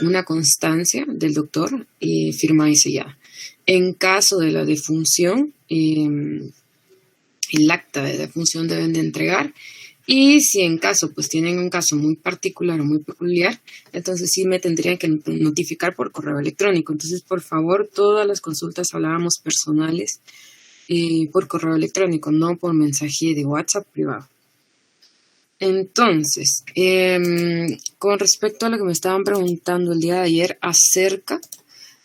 una constancia del doctor firmada y sellada. En caso de la defunción, el acta de defunción deben de entregar. Y si en caso, pues tienen un caso muy particular o muy peculiar, entonces sí me tendrían que notificar por correo electrónico. Entonces, por favor, todas las consultas hablábamos personales por correo electrónico, no por mensaje de WhatsApp privado. Entonces, con respecto a lo que me estaban preguntando el día de ayer acerca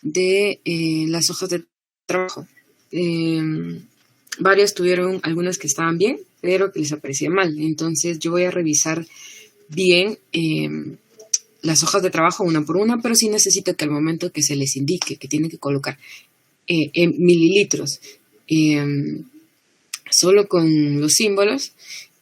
de las hojas de trabajo, varios tuvieron algunas que estaban bien, pero que les aparecía mal. Entonces yo voy a revisar bien las hojas de trabajo una por una, pero sí necesito que al momento que se les indique que tienen que colocar en mililitros, solo con los símbolos,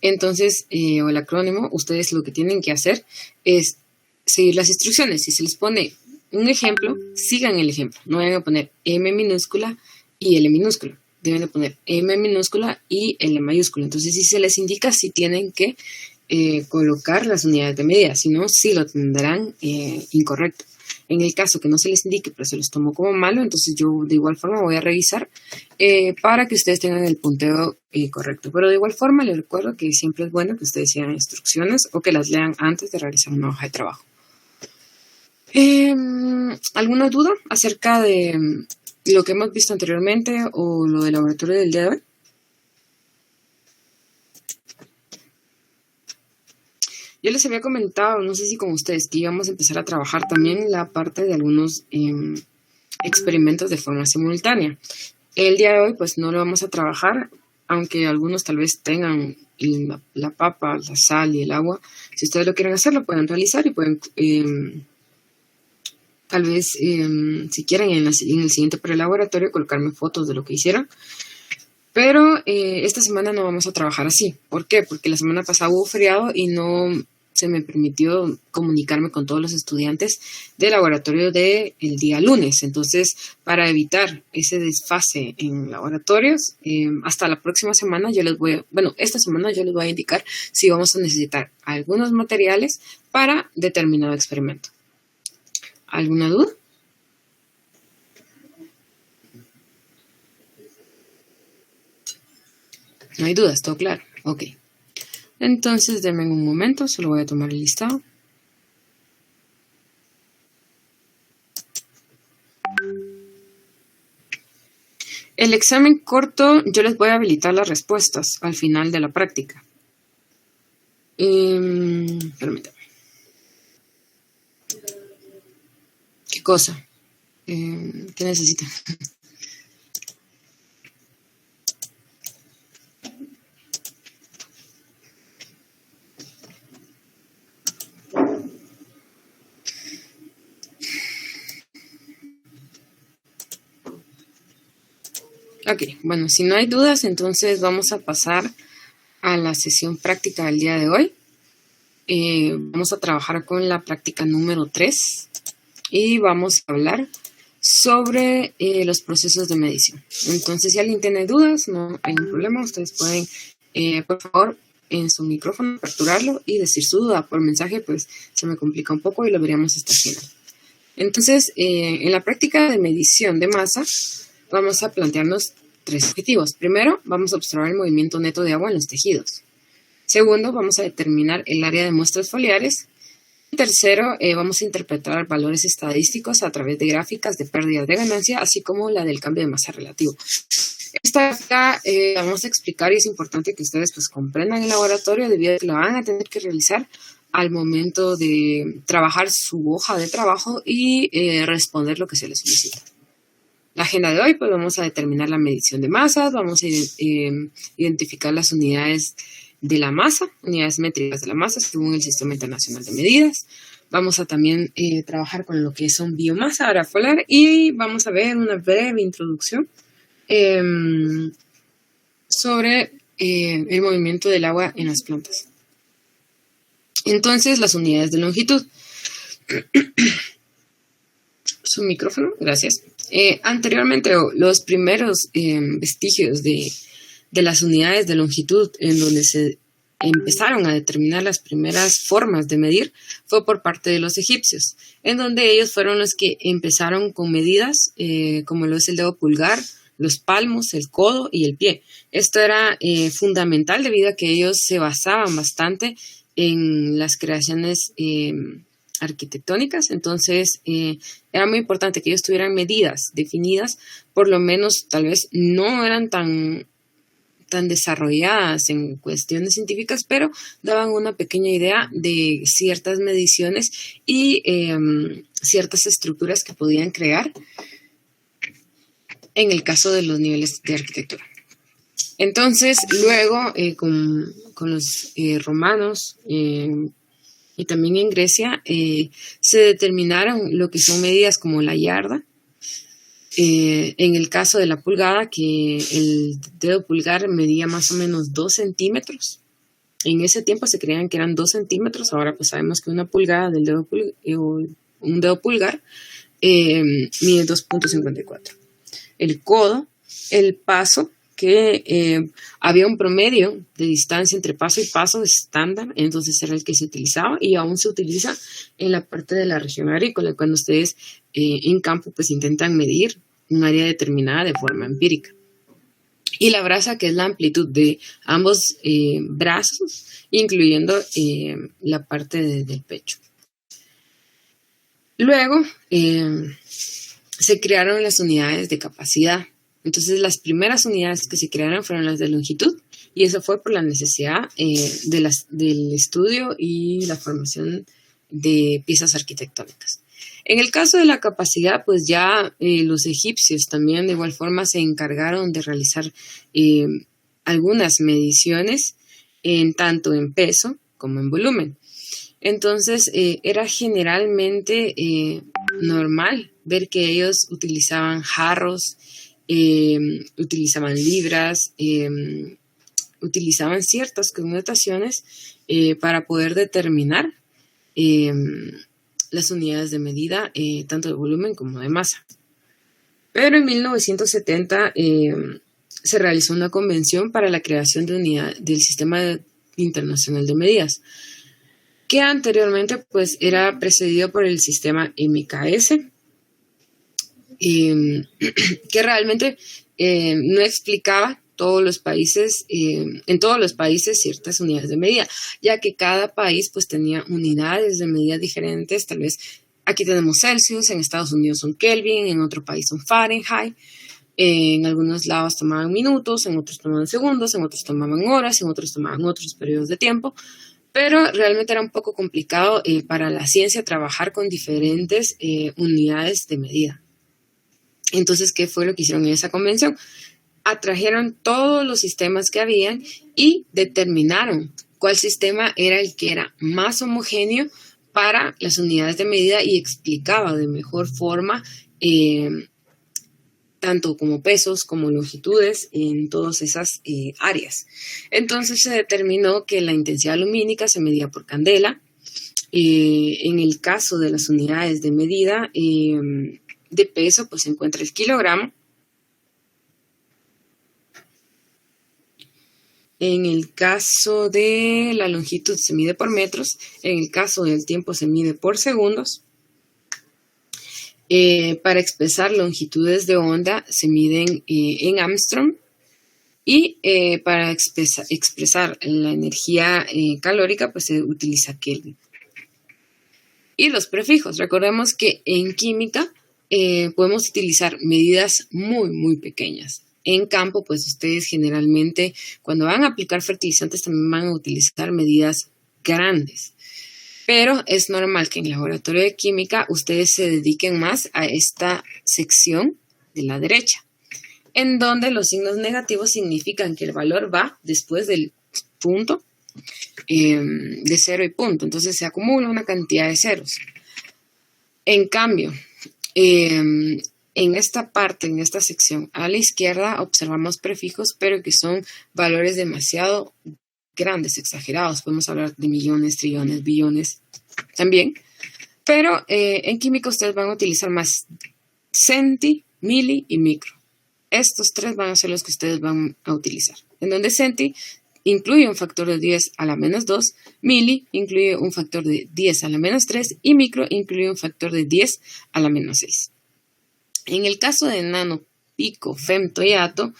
entonces, o el acrónimo, ustedes lo que tienen que hacer es seguir las instrucciones. Si se les pone un ejemplo, sigan el ejemplo. No vayan a poner M minúscula y L minúscula. Deben de poner M minúscula y L mayúscula. Entonces, si se les indica, si tienen que colocar las unidades de medida. Si no, sí lo tendrán incorrecto. En el caso que no se les indique, pero se les tomó como malo, entonces yo de igual forma voy a revisar para que ustedes tengan el punteo correcto. Pero de igual forma les recuerdo que siempre es bueno que ustedes sigan instrucciones o que las lean antes de realizar una hoja de trabajo. ¿Alguna duda acerca de lo que hemos visto anteriormente o lo del laboratorio del día de hoy? Yo les había comentado, no sé si con ustedes, que íbamos a empezar a trabajar también la parte de algunos experimentos de forma simultánea. El día de hoy pues no lo vamos a trabajar, aunque algunos tal vez tengan la papa, la sal y el agua. Si ustedes lo quieren hacer, lo pueden realizar y pueden, tal vez, si quieren, en el siguiente prelaboratorio colocarme fotos de lo que hicieron. Pero esta semana no vamos a trabajar así. ¿Por qué? Porque la semana pasada hubo feriado y no se me permitió comunicarme con todos los estudiantes del laboratorio del día lunes. Entonces, para evitar ese desfase en laboratorios, hasta la próxima semana esta semana yo les voy a indicar si vamos a necesitar algunos materiales para determinado experimento. ¿Alguna duda? No hay dudas, todo claro. Ok. Entonces, denme un momento, solo voy a tomar el listado. El examen corto, yo les voy a habilitar las respuestas al final de la práctica. Permítame. ¿Qué cosa? ¿Qué necesitan? Ok, bueno, si no hay dudas, entonces vamos a pasar a la sesión práctica del día de hoy. Vamos a trabajar con la práctica número 3 y vamos a hablar sobre los procesos de medición. Entonces, si alguien tiene dudas, no hay ningún problema. Ustedes pueden, por favor, en su micrófono aperturarlo y decir su duda por mensaje, pues se me complica un poco y lo veríamos hasta el final. Entonces, en la práctica de medición de masa, vamos a plantearnos 3 objetivos. Primero, vamos a observar el movimiento neto de agua en los tejidos. Segundo, vamos a determinar el área de muestras foliares. Y tercero, vamos a interpretar valores estadísticos a través de gráficas de pérdidas de ganancia, así como la del cambio de masa relativo. Esta gráfica la vamos a explicar y es importante que ustedes pues comprendan el laboratorio debido a que la van a tener que realizar al momento de trabajar su hoja de trabajo y responder lo que se les solicita. La agenda de hoy, pues vamos a determinar la medición de masas, vamos a identificar las unidades de la masa, unidades métricas de la masa según el Sistema Internacional de Medidas. Vamos a también trabajar con lo que son biomasa, área foliar y vamos a ver una breve introducción sobre el movimiento del agua en las plantas. Entonces, las unidades de longitud. Su micrófono, gracias. Anteriormente, los primeros vestigios de las unidades de longitud en donde se empezaron a determinar las primeras formas de medir fue por parte de los egipcios, en donde ellos fueron los que empezaron con medidas como lo es el dedo pulgar, los palmos, el codo y el pie. Esto era fundamental debido a que ellos se basaban bastante en las creaciones arquitectónicas, entonces era muy importante que ellos tuvieran medidas definidas, por lo menos tal vez no eran tan desarrolladas en cuestiones científicas, pero daban una pequeña idea de ciertas mediciones y ciertas estructuras que podían crear en el caso de los niveles de arquitectura. Entonces, luego con los romanos y también en Grecia se determinaron lo que son medidas como la yarda. En el caso de la pulgada, que el dedo pulgar medía más o menos 2 centímetros. En ese tiempo se creían que eran 2 centímetros, ahora pues sabemos que una pulgada del dedo un dedo pulgar mide 2.54. El codo, el paso, que había un promedio de distancia entre paso y paso estándar, entonces era el que se utilizaba y aún se utiliza en la parte de la región agrícola, cuando ustedes en campo pues intentan medir un área determinada de forma empírica. Y la braza, que es la amplitud de ambos brazos, incluyendo la parte del pecho. Luego se crearon las unidades de capacidad. Entonces las unidades que se crearon fueron las de longitud, y eso fue por la necesidad del estudio y la formación de piezas arquitectónicas. En el caso de la capacidad, pues ya los egipcios también de igual forma se encargaron de realizar algunas mediciones tanto en peso como en volumen. Entonces era generalmente normal ver que ellos utilizaban jarros, utilizaban libras, utilizaban ciertas connotaciones para poder determinar las unidades de medida, tanto de volumen como de masa. Pero en 1970 se realizó una convención para la creación de unidad del Sistema Internacional de Medidas, que anteriormente pues era precedido por el sistema MKS, que realmente no explicaba en todos los países ciertas unidades de medida, ya que cada país pues tenía unidades de medida diferentes. Tal vez aquí tenemos Celsius, en Estados Unidos son Kelvin, en otro país son Fahrenheit, en algunos lados tomaban minutos, en otros tomaban segundos, en otros tomaban horas, en otros tomaban otros periodos de tiempo, pero realmente era un poco complicado para la ciencia trabajar con diferentes unidades de medida. Entonces, ¿qué fue lo que hicieron en esa convención? Atrajeron todos los sistemas que habían y determinaron cuál sistema era el que era más homogéneo para las unidades de medida y explicaba de mejor forma tanto como pesos como longitudes en todas esas áreas. Entonces se determinó que la intensidad lumínica se medía por candela. En el caso de las unidades de medida de peso, pues se encuentra el kilogramo. En el caso de la longitud se mide por metros. En el caso del tiempo se mide por segundos. Para expresar longitudes de onda se miden en Armstrong. Y para expresar la energía calórica pues se utiliza Kelvin. Y los prefijos. Recordemos que en química podemos utilizar medidas muy, muy pequeñas. En campo, pues ustedes generalmente cuando van a aplicar fertilizantes también van a utilizar medidas grandes. Pero es normal que en el laboratorio de química ustedes se dediquen más a esta sección de la derecha, en donde los signos negativos significan que el valor va después del punto de 0 y punto. Entonces se acumula una cantidad de ceros. En cambio, en esta parte, en esta sección, a la izquierda observamos prefijos, pero que son valores demasiado grandes, exagerados. Podemos hablar de millones, trillones, billones también. Pero en química ustedes van a utilizar más centi, mili y micro. Estos tres van a ser los que ustedes van a utilizar. En donde centi incluye un factor de 10 a la menos 2, mili incluye un factor de 10 a la menos 3 y micro incluye un factor de 10 a la menos 6. En el caso de nano, pico, femto y ato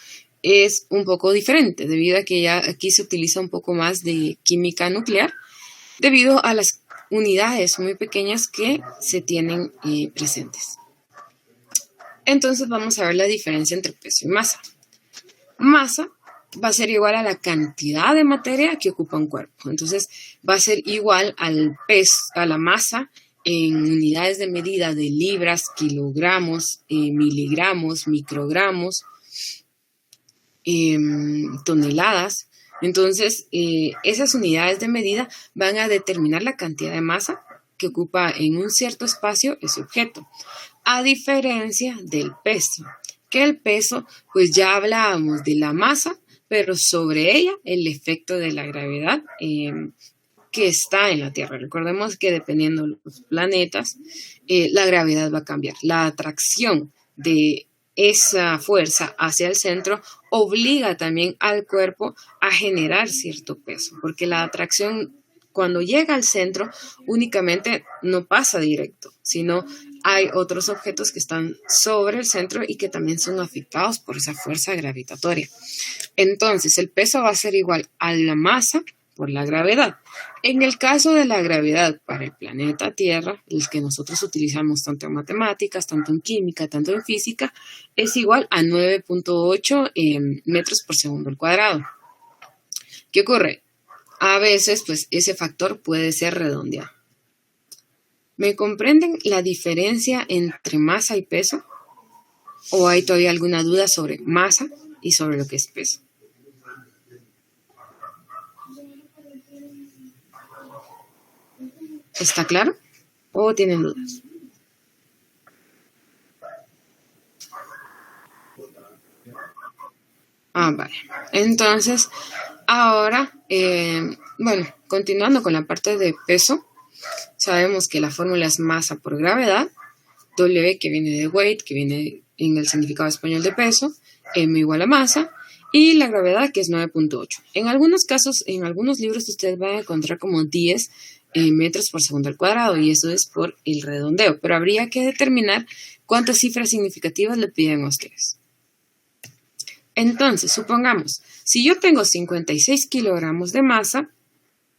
es un poco diferente debido a que ya aquí se utiliza un poco más de química nuclear debido a las unidades muy pequeñas que se tienen presentes. Entonces vamos a ver la diferencia entre peso y masa. Masa va a ser igual a la cantidad de materia que ocupa un cuerpo. Entonces va a ser igual al peso, a la masa en unidades de medida de libras, kilogramos, miligramos, microgramos, toneladas. Entonces esas unidades de medida van a determinar la cantidad de masa que ocupa en un cierto espacio ese objeto, a diferencia del peso, que el peso pues ya hablábamos de la masa, pero sobre ella el efecto de la gravedad que está en la Tierra. Recordemos que dependiendo de los planetas, la gravedad va a cambiar. La atracción de esa fuerza hacia el centro obliga también al cuerpo a generar cierto peso, porque la atracción cuando llega al centro únicamente no pasa directo, sino hay otros objetos que están sobre el centro y que también son afectados por esa fuerza gravitatoria. Entonces, el peso va a ser igual a la masa por la gravedad. En el caso de la gravedad para el planeta Tierra, el que nosotros utilizamos tanto en matemáticas, tanto en química, tanto en física, es igual a 9.8 metros por segundo al cuadrado. ¿Qué ocurre? A veces, pues, ese factor puede ser redondeado. ¿Me comprenden la diferencia entre masa y peso? ¿O hay todavía alguna duda sobre masa y sobre lo que es peso? ¿Está claro? ¿O tienen dudas? Vale. Entonces, ahora, bueno, continuando con la parte de peso, sabemos que la fórmula es masa por gravedad, W que viene de weight, que viene en el significado español de peso, M igual a masa, y la gravedad que es 9.8. En algunos casos, en algunos libros ustedes van a encontrar como 10 metros por segundo al cuadrado, y eso es por el redondeo, pero habría que determinar cuántas cifras significativas le piden a ustedes. Entonces, supongamos, si yo tengo 56 kilogramos de masa,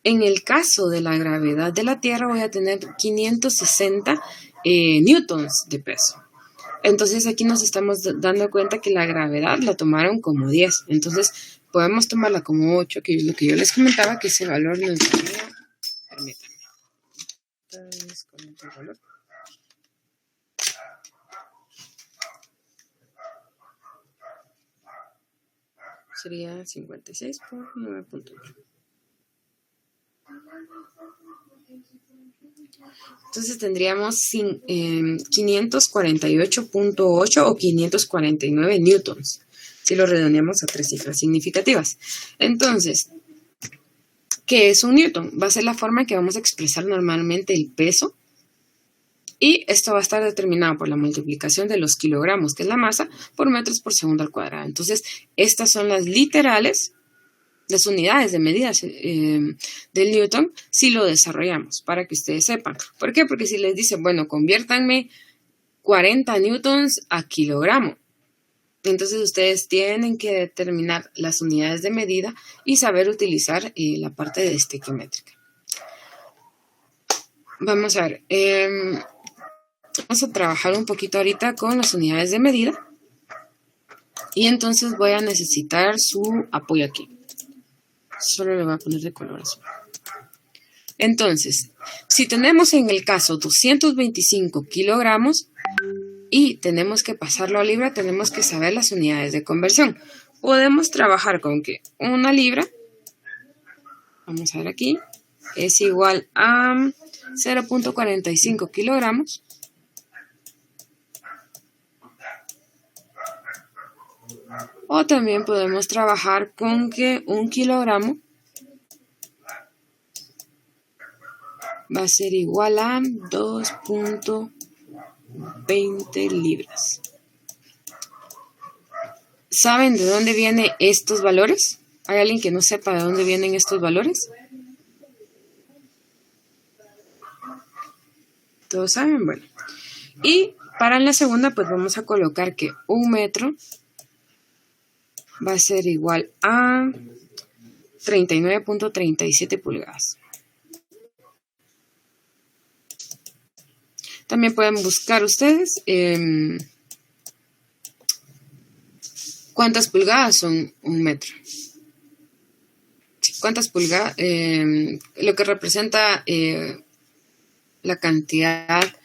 en el caso de la gravedad de la Tierra voy a tener 560 newtons de peso. Entonces aquí nos estamos dando cuenta que la gravedad la tomaron como 10. Entonces podemos tomarla como 8, que es lo que yo les comentaba, que ese valor nos daría... Permítanme. Entonces, comento el valor. Sería 56 por 9.8. Entonces tendríamos 548.8 o 549 newtons, si lo redondeamos a tres cifras significativas. Entonces, ¿qué es un newton? Va a ser la forma en que vamos a expresar normalmente el peso. Y esto va a estar determinado por la multiplicación de los kilogramos, que es la masa, por metros por segundo al cuadrado. Entonces, estas son las literales, las unidades de medidas del Newton, si lo desarrollamos, para que ustedes sepan. ¿Por qué? Porque si les dicen, bueno, conviértanme 40 newtons a kilogramo, entonces ustedes tienen que determinar las unidades de medida y saber utilizar la parte de estequiométrica. Vamos a ver, vamos a trabajar un poquito ahorita con las unidades de medida y entonces voy a necesitar su apoyo aquí. Solo le voy a poner de color azul. Entonces, si tenemos en el caso 225 kilogramos y tenemos que pasarlo a libra, tenemos que saber las unidades de conversión. Podemos trabajar con que una libra, vamos a ver aquí, es igual a 0.45 kilogramos. O también podemos trabajar con que 1 kilogramo va a ser igual a 2.20 libras. ¿Saben de dónde vienen estos valores? ¿Hay alguien que no sepa de dónde vienen estos valores? ¿Todos saben? Bueno. Y para la segunda, pues vamos a colocar que 1 metro va a ser igual a 39.37 pulgadas. También pueden buscar ustedes cuántas pulgadas son 1 metro. ¿Cuántas pulgadas? Lo que representa la cantidad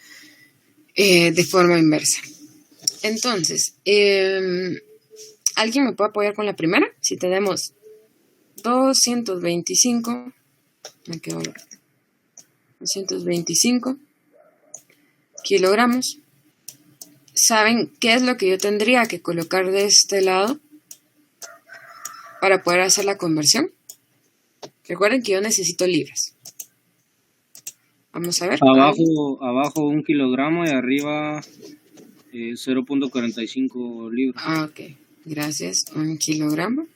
de forma inversa. Entonces, ¿alguien me puede apoyar con la primera? Si tenemos 225, me quedo 225 kilogramos. ¿Saben qué es lo que yo tendría que colocar de este lado para poder hacer la conversión? Recuerden que yo necesito libras. Vamos a ver. Abajo 1 kilogramo y arriba 0.45 libras. Ok, gracias. 1 kilogramo.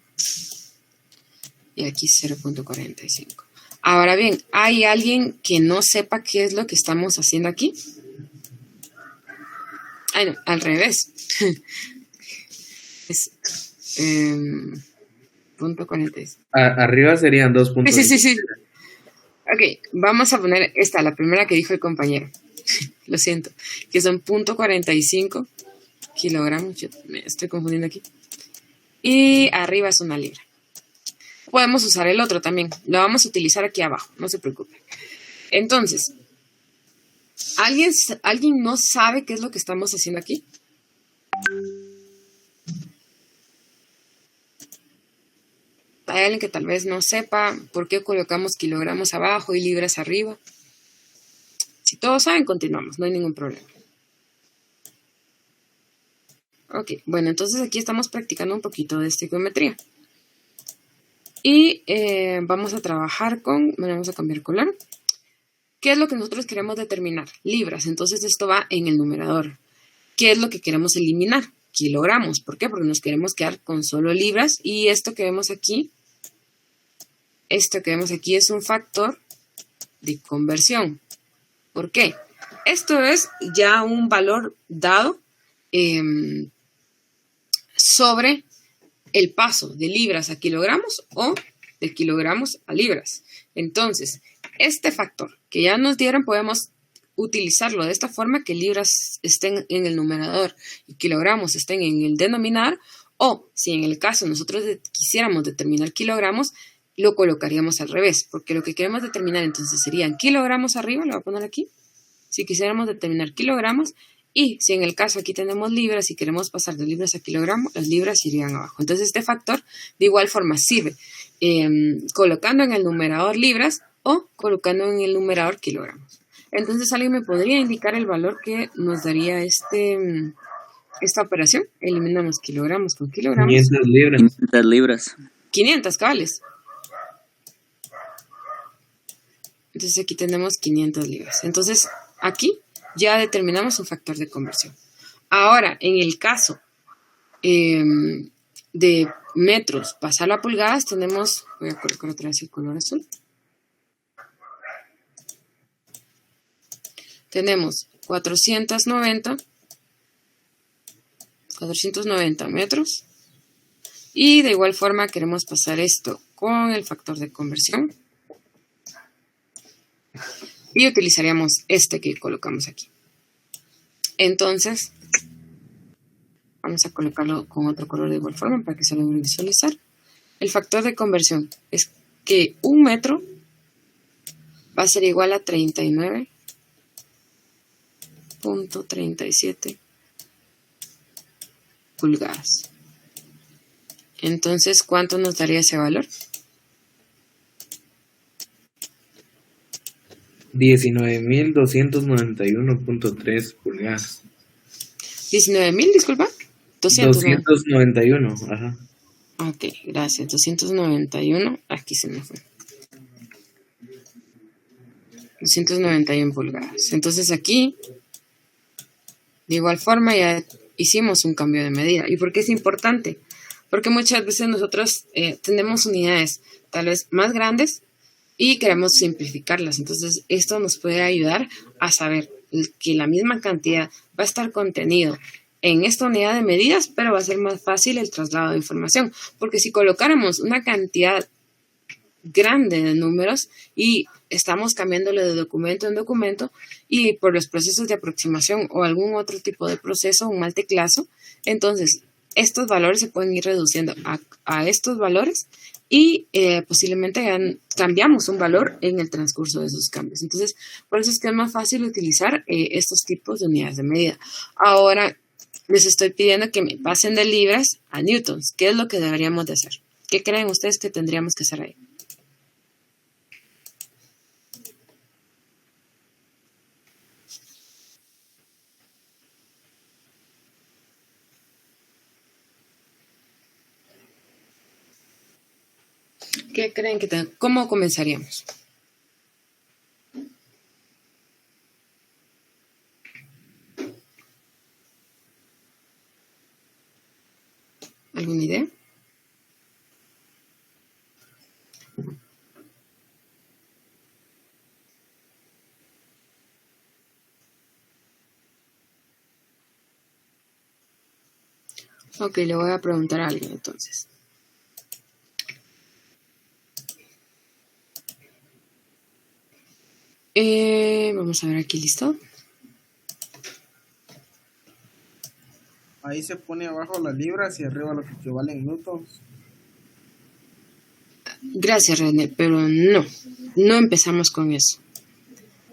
Y aquí 0.45. Ahora bien, ¿hay alguien que no sepa qué es lo que estamos haciendo aquí? Ay, no, al revés. Es punto 45. Arriba serían 2.5. Sí. Ok, vamos a poner esta, la primera que dijo el compañero. Lo siento, que son 0.45 kilogramos. Yo me estoy confundiendo aquí. Y arriba es 1 libra. Podemos usar el otro también. Lo vamos a utilizar aquí abajo, no se preocupe. Entonces, ¿alguien no sabe qué es lo que estamos haciendo aquí? ¿Hay alguien que tal vez no sepa por qué colocamos kilogramos abajo y libras arriba? Si todos saben, continuamos, no hay ningún problema. Ok, bueno, entonces aquí estamos practicando un poquito de estequiometría. Y vamos a trabajar con, vamos a cambiar color. ¿Qué es lo que nosotros queremos determinar? Libras, entonces esto va en el numerador. ¿Qué es lo que queremos eliminar? Kilogramos. ¿Por qué? Porque nos queremos quedar con solo libras y esto que vemos aquí es un factor de conversión. ¿Por qué? Esto es ya un valor dado sobre el paso de libras a kilogramos o de kilogramos a libras. Entonces, este factor que ya nos dieron podemos utilizarlo de esta forma, que libras estén en el numerador y kilogramos estén en el denominador, o si en el caso nosotros quisiéramos determinar kilogramos, lo colocaríamos al revés, porque lo que queremos determinar entonces serían kilogramos arriba, lo voy a poner aquí, si quisiéramos determinar kilogramos, y si en el caso aquí tenemos libras y queremos pasar de libras a kilogramos, las libras irían abajo. Entonces este factor de igual forma sirve colocando en el numerador libras o colocando en el numerador kilogramos. Entonces, ¿alguien me podría indicar el valor que nos daría esta operación? Eliminamos kilogramos con kilogramos. 500 libras. 500 libras. 500 cabales. Entonces, aquí tenemos 500 libras. Entonces, aquí ya determinamos un factor de conversión. Ahora, en el caso de metros, pasarlo a pulgadas, tenemos, voy a colocar otra vez el color azul. Tenemos 490 metros. Y de igual forma queremos pasar esto con el factor de conversión. Y utilizaríamos este que colocamos aquí. Entonces, vamos a colocarlo con otro color de igual forma para que se logre visualizar. El factor de conversión es que 1 metro va a ser igual a 39.37 pulgadas. Entonces, ¿cuánto nos daría ese valor? 19.291.3 pulgadas. 19.000, disculpa. 291, ajá. Ok, gracias. 291, aquí se me fue. 291 pulgadas. Entonces aquí, de igual forma, ya hicimos un cambio de medida. ¿Y por qué es importante? Porque muchas veces nosotros tenemos unidades tal vez más grandes y queremos simplificarlas. Entonces, esto nos puede ayudar a saber que la misma cantidad va a estar contenido en esta unidad de medidas, pero va a ser más fácil el traslado de información. Porque si colocáramos una cantidad grande de números y estamos cambiándolo de documento en documento y por los procesos de aproximación o algún otro tipo de proceso, un mal teclazo, entonces estos valores se pueden ir reduciendo a estos valores y posiblemente cambiamos un valor en el transcurso de esos cambios. Entonces, por eso es que es más fácil utilizar estos tipos de unidades de medida. Ahora, les estoy pidiendo que me pasen de libras a newtons. ¿Qué es lo que deberíamos de hacer? ¿Qué creen ustedes que tendríamos que hacer ahí? ¿Qué creen que cómo comenzaríamos? ¿Alguna idea? Ok, le voy a preguntar a alguien entonces. Vamos a ver aquí, ¿listo? Ahí se pone abajo las libras y arriba lo que equivale en newtons. Gracias, René, pero no empezamos con eso.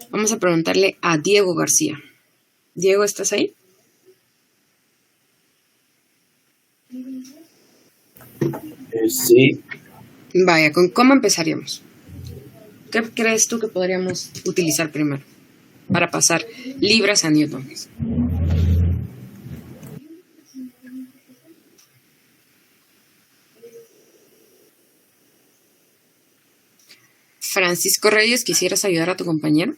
Vamos a preguntarle a Diego García. Diego, ¿estás ahí? Sí. Vaya, ¿cómo empezaríamos? ¿Qué crees tú que podríamos utilizar primero para pasar libras a newtons? Francisco Reyes, ¿quisieras ayudar a tu compañero?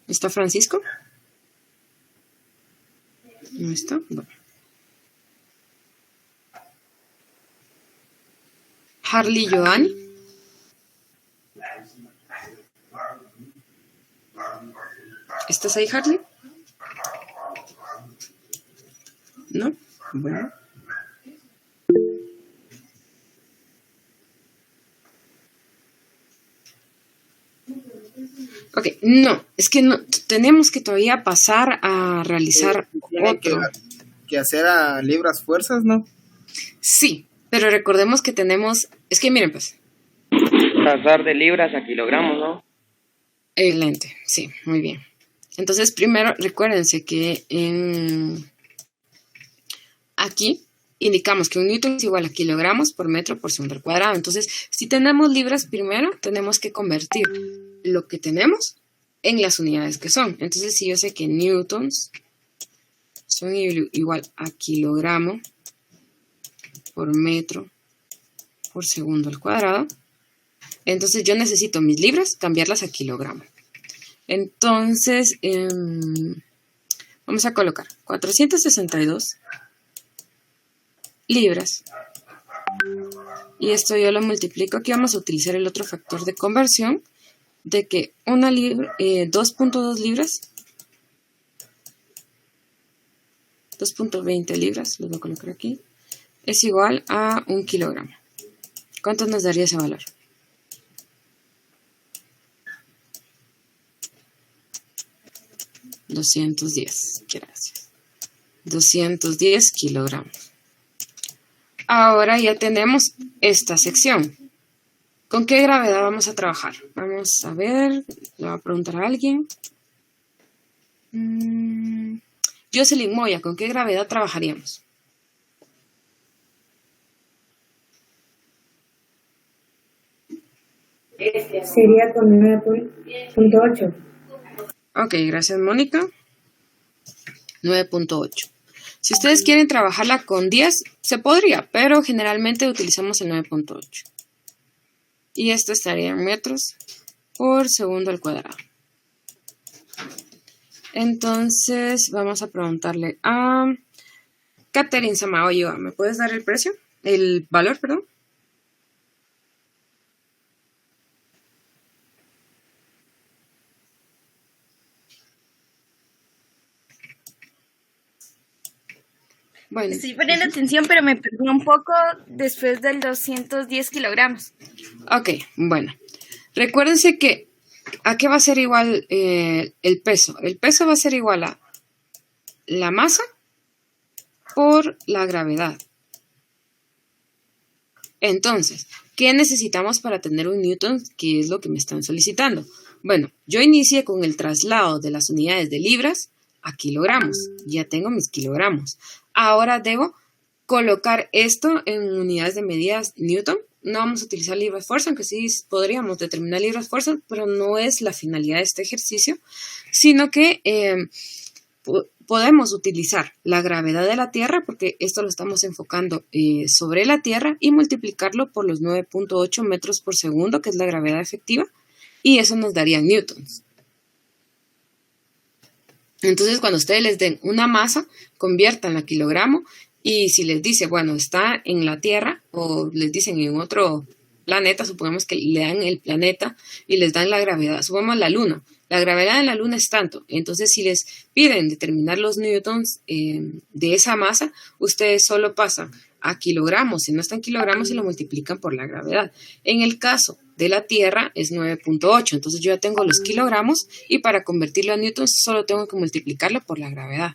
¿Está Francisco? ¿No está? Bueno. Harley Joanny. ¿Estás ahí, Harley? ¿No? Bueno. Ok, no, es que no, tenemos que todavía pasar a realizar otro. Que hacer a libras fuerzas, ¿no? Sí, pero recordemos que tenemos, es que miren pues. Pasar de libras a kilogramos, ¿no? Excelente, sí, muy bien. Entonces, primero, recuérdense que aquí indicamos que un newton es igual a kilogramos por metro por segundo al cuadrado. Entonces, si tenemos libras primero, tenemos que convertir lo que tenemos en las unidades que son. Entonces, si yo sé que newtons son igual a kilogramo por metro por segundo al cuadrado, entonces yo necesito mis libras cambiarlas a kilogramo. Entonces, vamos a colocar 462 libras. Y esto yo lo multiplico. Aquí vamos a utilizar el otro factor de conversión de que 2.2 libras, 2.20 libras, lo voy a colocar aquí, es igual a 1 kilogramo. ¿Cuánto nos daría ese valor? $210, gracias. 210 kilogramos. Ahora ya tenemos esta sección. ¿Con qué gravedad vamos a trabajar? Vamos a ver, le voy a preguntar a alguien. Jocelyn Moya, ¿con qué gravedad trabajaríamos? Sería con 9.8. Ok, gracias Mónica. 9.8. Si ustedes quieren trabajarla con 10, se podría, pero generalmente utilizamos el 9.8. Y esto estaría en metros por segundo al cuadrado. Entonces vamos a preguntarle a Catherine Samaoyo, ¿me puedes dar el precio? El valor, perdón. Bueno, Estoy poniendo atención, pero me perdí un poco después del 210 kilogramos. ok, bueno. Recuérdense que ¿a qué va a ser igual el peso? El peso va a ser igual a la masa por la gravedad. Entonces, ¿qué necesitamos para tener un newton? ¿Qué es lo que me están solicitando? Bueno, yo inicié con el traslado de las unidades de libras a kilogramos. Ya tengo mis kilogramos. Ahora debo colocar esto en unidades de medidas newton. No vamos a utilizar libras-fuerza, aunque sí podríamos determinar libras-fuerza, pero no es la finalidad de este ejercicio, sino que podemos utilizar la gravedad de la Tierra, porque esto lo estamos enfocando sobre la Tierra, y multiplicarlo por los 9.8 metros por segundo, que es la gravedad efectiva, y eso nos daría newtons. Entonces, cuando ustedes les den una masa, conviértanla a kilogramo, y si les dice, bueno, está en la Tierra, o les dicen en otro planeta, supongamos que le dan el planeta y les dan la gravedad, supongamos la Luna. La gravedad en la Luna es tanto. Entonces, si les piden determinar los newtons de esa masa, ustedes solo pasan a kilogramos. Si no está en kilogramos, y lo multiplican por la gravedad. En el caso de la Tierra es 9.8. Entonces, yo ya tengo los kilogramos y para convertirlo a newtons solo tengo que multiplicarlo por la gravedad.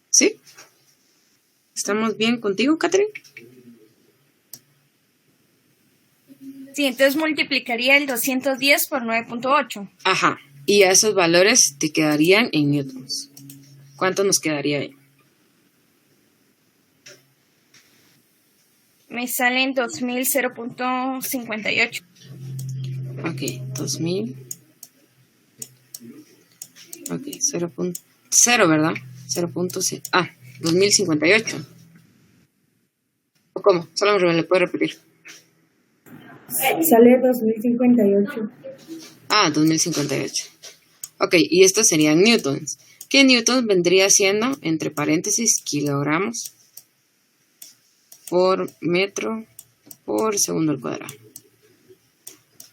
¿Sí? ¿Estamos bien contigo, Catherine? Sí, entonces multiplicaría el 210 por 9.8. Ajá. Y a esos valores te quedarían en newtons. ¿Cuánto nos quedaría ahí? Me salen 2000,0.58. Ok, 2000. Ok, 0.0, ¿verdad? 0.0. Ah, 2058. ¿O cómo? Solo me le puedo repetir. Sale 2058. Ah, 2058. Ok, y estos serían newtons. ¿Qué newtons vendría siendo, entre paréntesis, kilogramos por metro por segundo al cuadrado?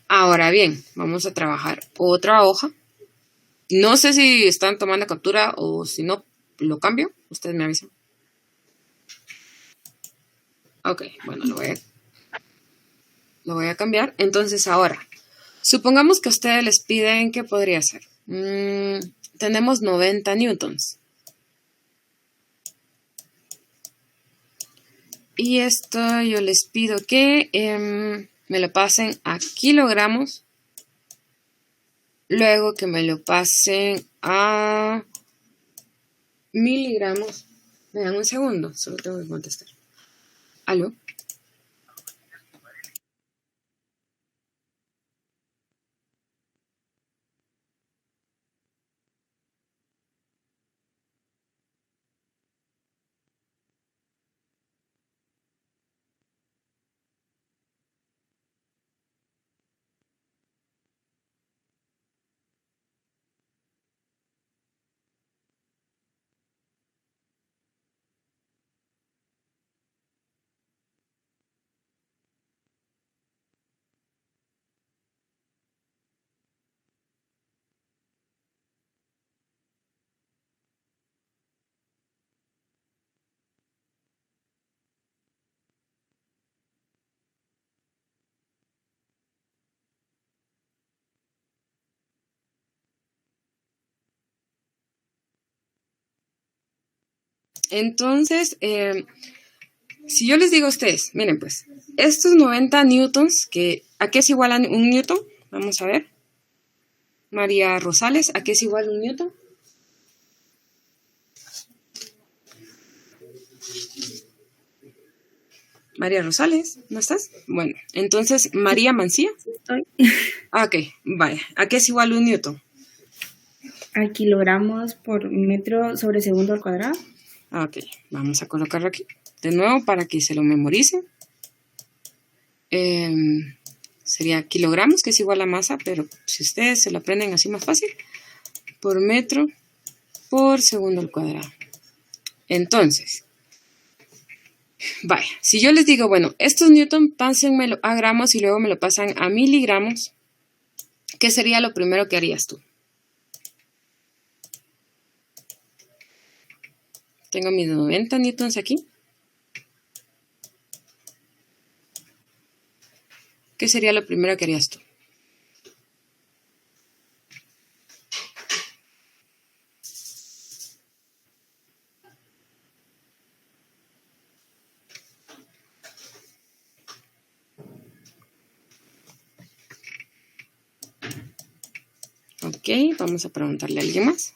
Ahora bien, vamos a trabajar otra hoja. No sé si están tomando captura o si no, lo cambio. Ustedes me avisan. Ok, bueno, lo voy a cambiar. Entonces ahora, supongamos que a ustedes les piden, ¿qué podría ser? Tenemos 90 newtons. Y esto yo les pido que me lo pasen a kilogramos. Luego que me lo pasen a miligramos. Me dan un segundo, solo tengo que contestar. ¿Aló? Entonces, si yo les digo a ustedes, miren pues, estos 90 newtons, ¿a qué es igual a un newton? Vamos a ver. María Rosales, ¿a qué es igual un newton? María Rosales, ¿no estás? Bueno, entonces, María Mancía. Estoy Ah, ok, vaya. ¿A qué es igual un newton? a kilogramos por metro sobre segundo al cuadrado. Ah, ok, vamos a colocarlo aquí. De nuevo, para que se lo memoricen. Sería kilogramos, que es igual a masa, pero si ustedes se lo aprenden así más fácil, por metro por segundo al cuadrado. Entonces, vaya, si yo les digo, bueno, estos newton pásenmelo a gramos y luego me lo pasan a miligramos, ¿qué sería lo primero que harías tú? Tengo mis 90 newtons aquí. ¿Qué sería lo primero que harías tú? Ok, vamos a preguntarle a alguien más.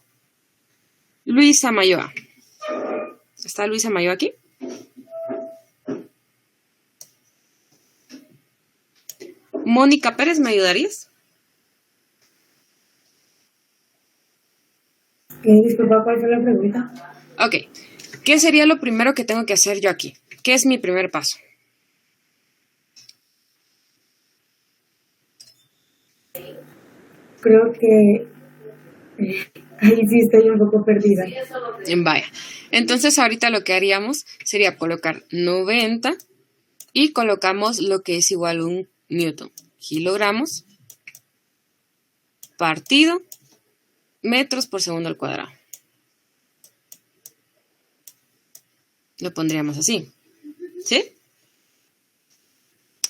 Luisa Mayoa. ¿Está Luisa Mayoa aquí? Mónica Pérez, ¿me ayudarías? Disculpa, ¿cuál fue la pregunta? Ok, ¿qué sería lo primero que tengo que hacer yo aquí? ¿Qué es mi primer paso? Creo que ahí sí estoy un poco perdida. Vaya, entonces ahorita lo que haríamos sería colocar 90 y colocamos lo que es igual a un newton. Kilogramos partido metros por segundo al cuadrado. Lo pondríamos así, ¿sí?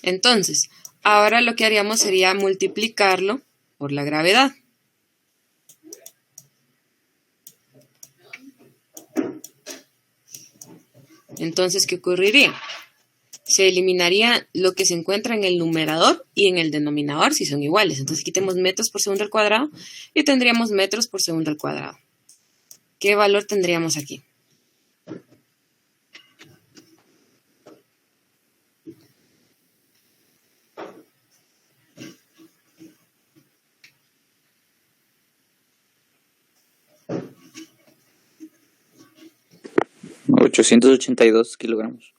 Entonces, ahora lo que haríamos sería multiplicarlo por la gravedad. Entonces, ¿qué ocurriría? Se eliminaría lo que se encuentra en el numerador y en el denominador si son iguales. Entonces quitemos metros por segundo al cuadrado y tendríamos metros por segundo al cuadrado. ¿Qué valor tendríamos aquí? $882 kilogramos.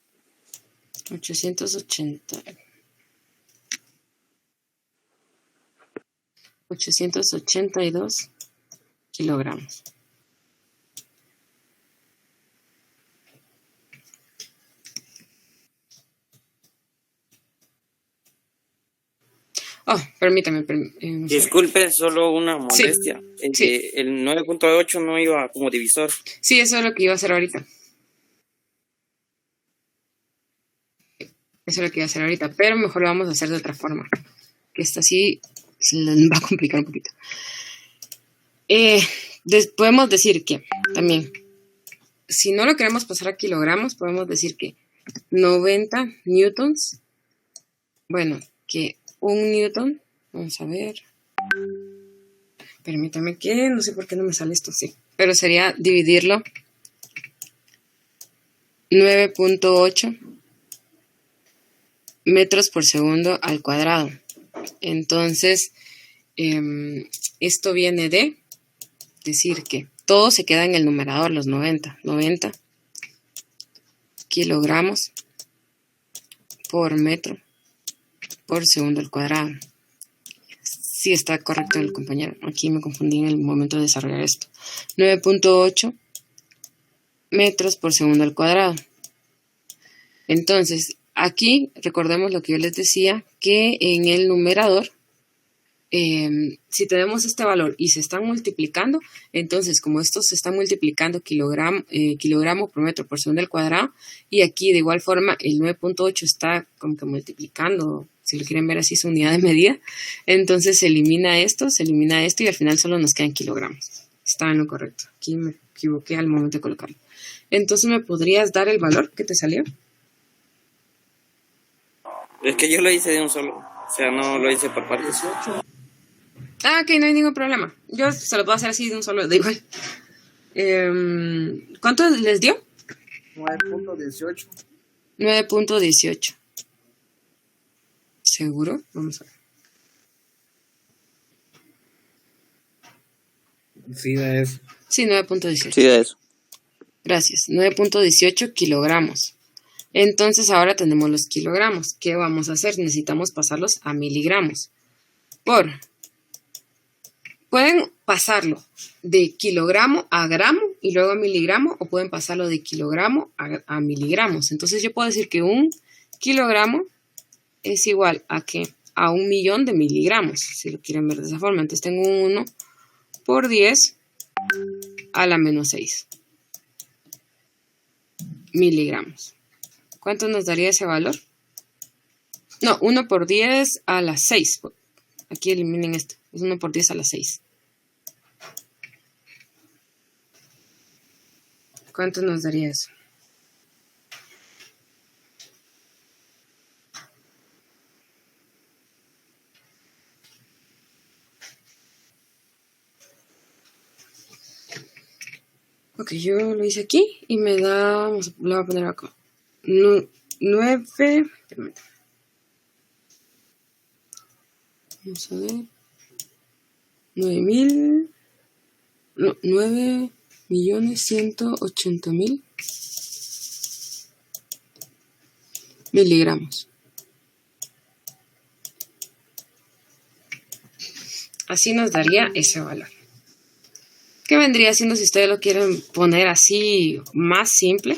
882 kilogramos. Oh, permítame. Disculpe, solo una Sí, molestia. sí. El 9.8 no iba como divisor. Sí, eso es lo que iba a hacer ahorita. Eso es lo que iba a hacer ahorita, pero mejor lo vamos a hacer de otra forma. Que esta sí se nos va a complicar un poquito. Podemos decir que también, si no lo queremos pasar a kilogramos, podemos decir que 90 newtons, bueno, que un newton, vamos a ver, permítame que, no sé por qué no me sale esto, sí, pero sería dividirlo 9.8 metros por segundo al cuadrado. Entonces, esto viene de decir que todo se queda en el numerador, los 90 kilogramos por metro por segundo al cuadrado. Sí está correcto el compañero. Aquí me confundí en el momento de desarrollar esto. 9.8 metros por segundo al cuadrado. Entonces, aquí recordemos lo que yo les decía, que en el numerador, si tenemos este valor y se están multiplicando, entonces como estos se están multiplicando kilogramo por metro por segundo al cuadrado, y aquí de igual forma el 9.8 está como que multiplicando, si lo quieren ver así, su unidad de medida, entonces se elimina esto y al final solo nos quedan kilogramos. Está en lo correcto. Aquí me equivoqué al momento de colocarlo. Entonces, ¿me podrías dar el valor que te salió? Es que yo lo hice de un solo. O sea, no lo hice por partes. Ah, ok, no hay ningún problema. Yo se lo puedo hacer así de un solo, da igual. ¿Cuánto les dio? 9.18. 9.18. ¿Seguro? Vamos a ver. Sí, da eso. Sí, 9.18. Sí, de eso. Gracias. 9.18 kilogramos. Entonces ahora tenemos los kilogramos. ¿Qué vamos a hacer? Necesitamos pasarlos a miligramos. Por Pueden pasarlo de kilogramo a gramo y luego a miligramo, o pueden pasarlo de kilogramo a miligramos. Entonces yo puedo decir que un kilogramo es igual a ¿qué? A 1.000.000 de miligramos, si lo quieren ver de esa forma. Entonces tengo un 1 por 10 a la menos 6 miligramos. ¿Cuánto nos daría ese valor? No, 1 por 10 a la 6. Aquí eliminen esto. Es 1 por 10 a la 6. ¿Cuánto nos daría eso? Ok, yo lo hice aquí y me da, lo voy a poner acá, 9, vamos a ver, 9.180.000 miligramos. Así nos daría ese valor. ¿Qué vendría siendo si ustedes lo quieren poner así más simple?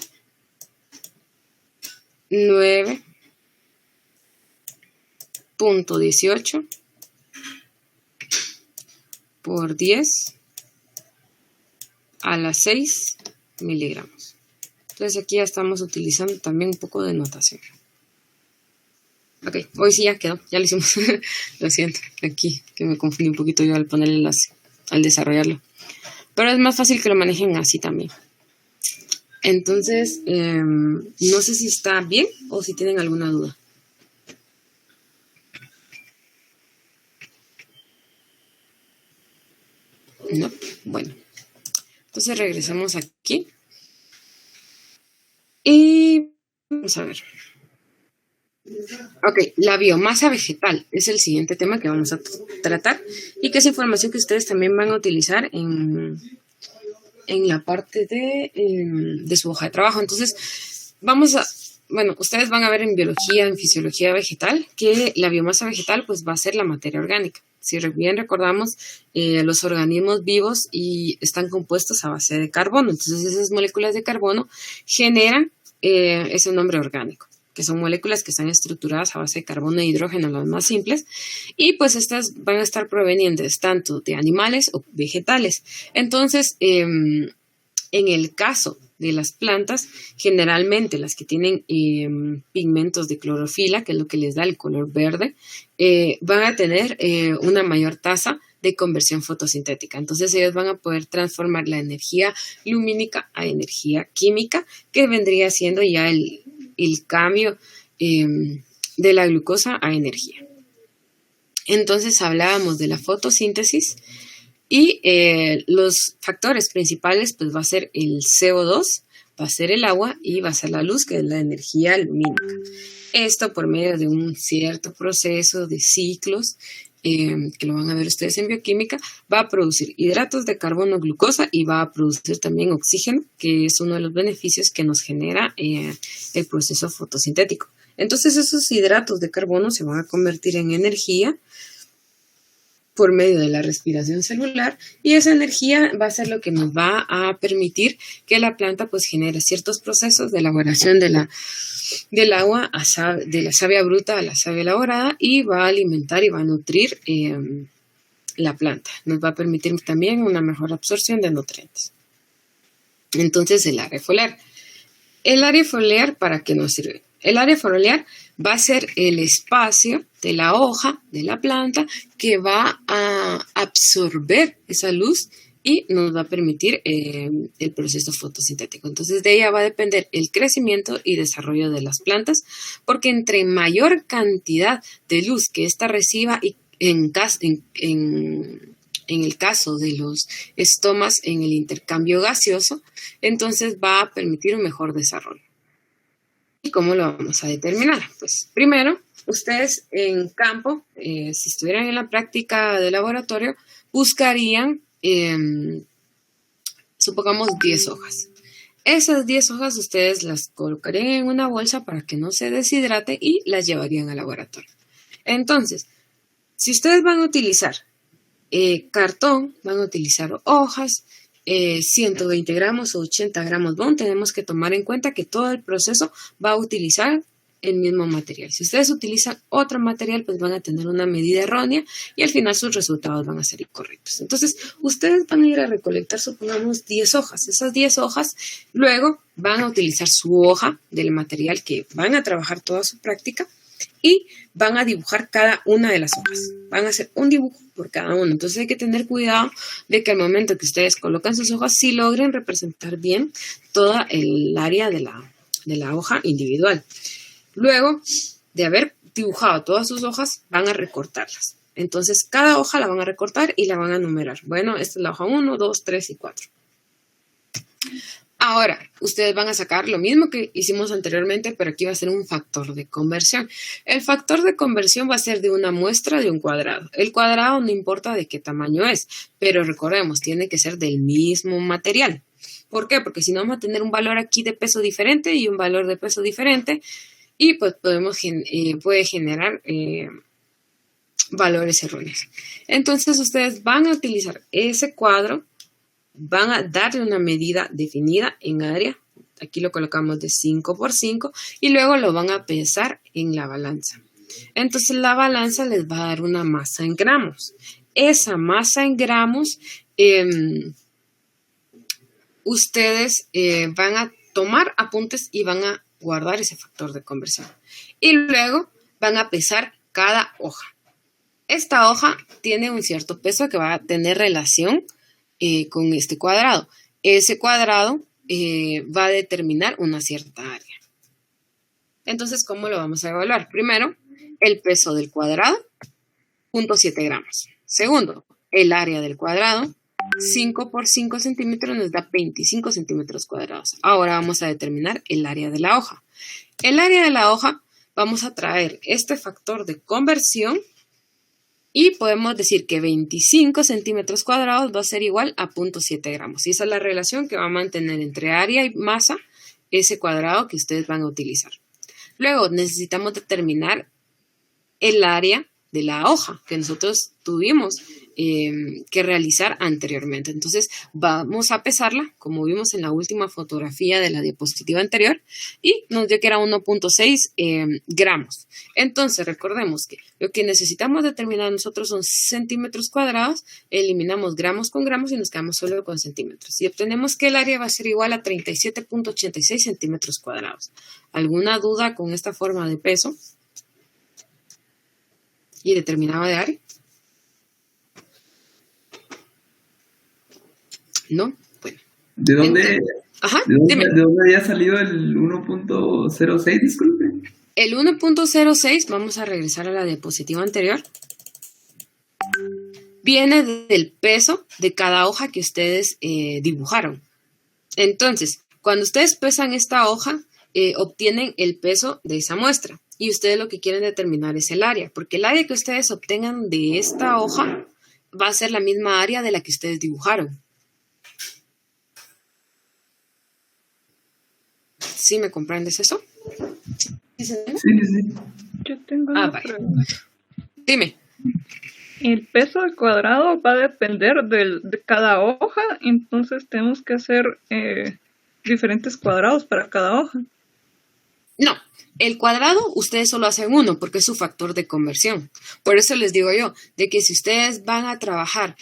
9.18 por 10 a la 6 miligramos. Entonces aquí ya estamos utilizando también un poco de notación. Ok, hoy sí ya quedó, ya lo hicimos. Lo siento, aquí que me confundí un poquito yo al poner el enlace, al desarrollarlo. Pero es más fácil que lo manejen así también. Entonces, no sé si está bien o si tienen alguna duda. No, bueno. Entonces regresamos aquí. Y vamos a ver. Ok, la biomasa vegetal es el siguiente tema que vamos a tratar y que es información que ustedes también van a utilizar en la parte de su hoja de trabajo. Entonces, ustedes van a ver en biología, en fisiología vegetal, que la biomasa vegetal pues va a ser la materia orgánica. Si bien recordamos, los organismos vivos están compuestos a base de carbono. Entonces, esas moléculas de carbono generan ese nombre orgánico, que son moléculas que están estructuradas a base de carbono e hidrógeno, las más simples, y pues estas van a estar provenientes tanto de animales o vegetales. Entonces, en el caso de las plantas, generalmente las que tienen pigmentos de clorofila, que es lo que les da el color verde, van a tener una mayor tasa de conversión fotosintética. Entonces ellos van a poder transformar la energía lumínica a energía química, que vendría siendo ya el cambio de la glucosa a energía. Entonces hablábamos de la fotosíntesis y los factores principales pues va a ser el CO2, va a ser el agua y va a ser la luz, que es la energía lumínica. Esto por medio de un cierto proceso de ciclos que lo van a ver ustedes en bioquímica, va a producir hidratos de carbono, glucosa, y va a producir también oxígeno, que es uno de los beneficios que nos genera el proceso fotosintético. Entonces esos hidratos de carbono se van a convertir en energía por medio de la respiración celular, y esa energía va a ser lo que nos va a permitir que la planta pues genere ciertos procesos de elaboración del agua, de la savia bruta a la savia elaborada, y va a alimentar y va a nutrir la planta. Nos va a permitir también una mejor absorción de nutrientes. Entonces, el área foliar. ¿El área foliar para qué nos sirve? El área foliar va a ser el espacio de la hoja de la planta que va a absorber esa luz y nos va a permitir el proceso fotosintético. Entonces, de ella va a depender el crecimiento y desarrollo de las plantas, porque entre mayor cantidad de luz que ésta reciba, y en el caso de los estomas en el intercambio gaseoso, entonces va a permitir un mejor desarrollo. ¿Y cómo lo vamos a determinar? Pues primero, ustedes en campo, si estuvieran en la práctica de laboratorio, buscarían, supongamos 10 hojas. Esas 10 hojas ustedes las colocarían en una bolsa para que no se deshidrate y las llevarían al laboratorio. Entonces, si ustedes van a utilizar cartón, van a utilizar hojas, 120 gramos o 80 gramos bond. Tenemos que tomar en cuenta que todo el proceso va a utilizar el mismo material. Si ustedes utilizan otro material, pues van a tener una medida errónea y al final sus resultados van a ser incorrectos. Entonces, ustedes van a ir a recolectar, supongamos, 10 hojas. Esas 10 hojas, luego van a utilizar su hoja del material que van a trabajar toda su práctica y van a dibujar cada una de las hojas. Van a hacer un dibujo por cada uno. Entonces hay que tener cuidado de que al momento que ustedes colocan sus hojas, sí logren representar bien toda el área de la hoja individual. Luego de haber dibujado todas sus hojas, van a recortarlas. Entonces, cada hoja la van a recortar y la van a numerar. Bueno, esta es la hoja 1, 2, 3 y 4. Ahora, ustedes van a sacar lo mismo que hicimos anteriormente, pero aquí va a ser un factor de conversión. El factor de conversión va a ser de una muestra de un cuadrado. El cuadrado no importa de qué tamaño es, pero recordemos, tiene que ser del mismo material. ¿Por qué? Porque si no vamos a tener un valor aquí de peso diferente y un valor de peso diferente, y pues puede generar valores erróneos. Entonces ustedes van a utilizar ese cuadro, van a darle una medida definida en área, aquí lo colocamos de 5 por 5 y luego lo van a pesar en la balanza. Entonces la balanza les va a dar una masa en gramos. Esa masa en gramos, ustedes van a tomar apuntes y van a guardar ese factor de conversión. Y luego van a pesar cada hoja. Esta hoja tiene un cierto peso que va a tener relación con este cuadrado. Ese cuadrado va a determinar una cierta área. Entonces, ¿cómo lo vamos a evaluar? Primero, el peso del cuadrado, 0.7 gramos. Segundo, el área del cuadrado, 5 por 5 centímetros nos da 25 centímetros cuadrados. Ahora vamos a determinar el área de la hoja. El área de la hoja, vamos a traer este factor de conversión y podemos decir que 25 centímetros cuadrados va a ser igual a 0.7 gramos. Y esa es la relación que va a mantener entre área y masa ese cuadrado que ustedes van a utilizar. Luego necesitamos determinar el área de la hoja que nosotros tuvimos que realizar anteriormente. Entonces vamos a pesarla como vimos en la última fotografía de la diapositiva anterior y nos dio que era 1.6 gramos. Entonces recordemos que lo que necesitamos determinar nosotros son centímetros cuadrados, eliminamos gramos con gramos y nos quedamos solo con centímetros y obtenemos que el área va a ser igual a 37.86 centímetros cuadrados. ¿Alguna duda con esta forma de peso y determinado de área? ¿No? Bueno. ¿De dónde, Ajá, ¿de dónde había salido el 1.06? Disculpe. El 1.06, vamos a regresar a la diapositiva anterior, viene del peso de cada hoja que ustedes dibujaron. Entonces, cuando ustedes pesan esta hoja, obtienen el peso de esa muestra. Y ustedes lo que quieren determinar es el área, porque el área que ustedes obtengan de esta hoja va a ser la misma área de la que ustedes dibujaron. ¿Sí me comprendes eso? Sí, sí. Yo tengo una vale. pregunta. Dime. El peso del cuadrado va a depender de cada hoja, entonces tenemos que hacer diferentes cuadrados para cada hoja. No, el cuadrado ustedes solo hacen uno porque es su factor de conversión. Por eso les digo yo, de que si ustedes van a trabajar,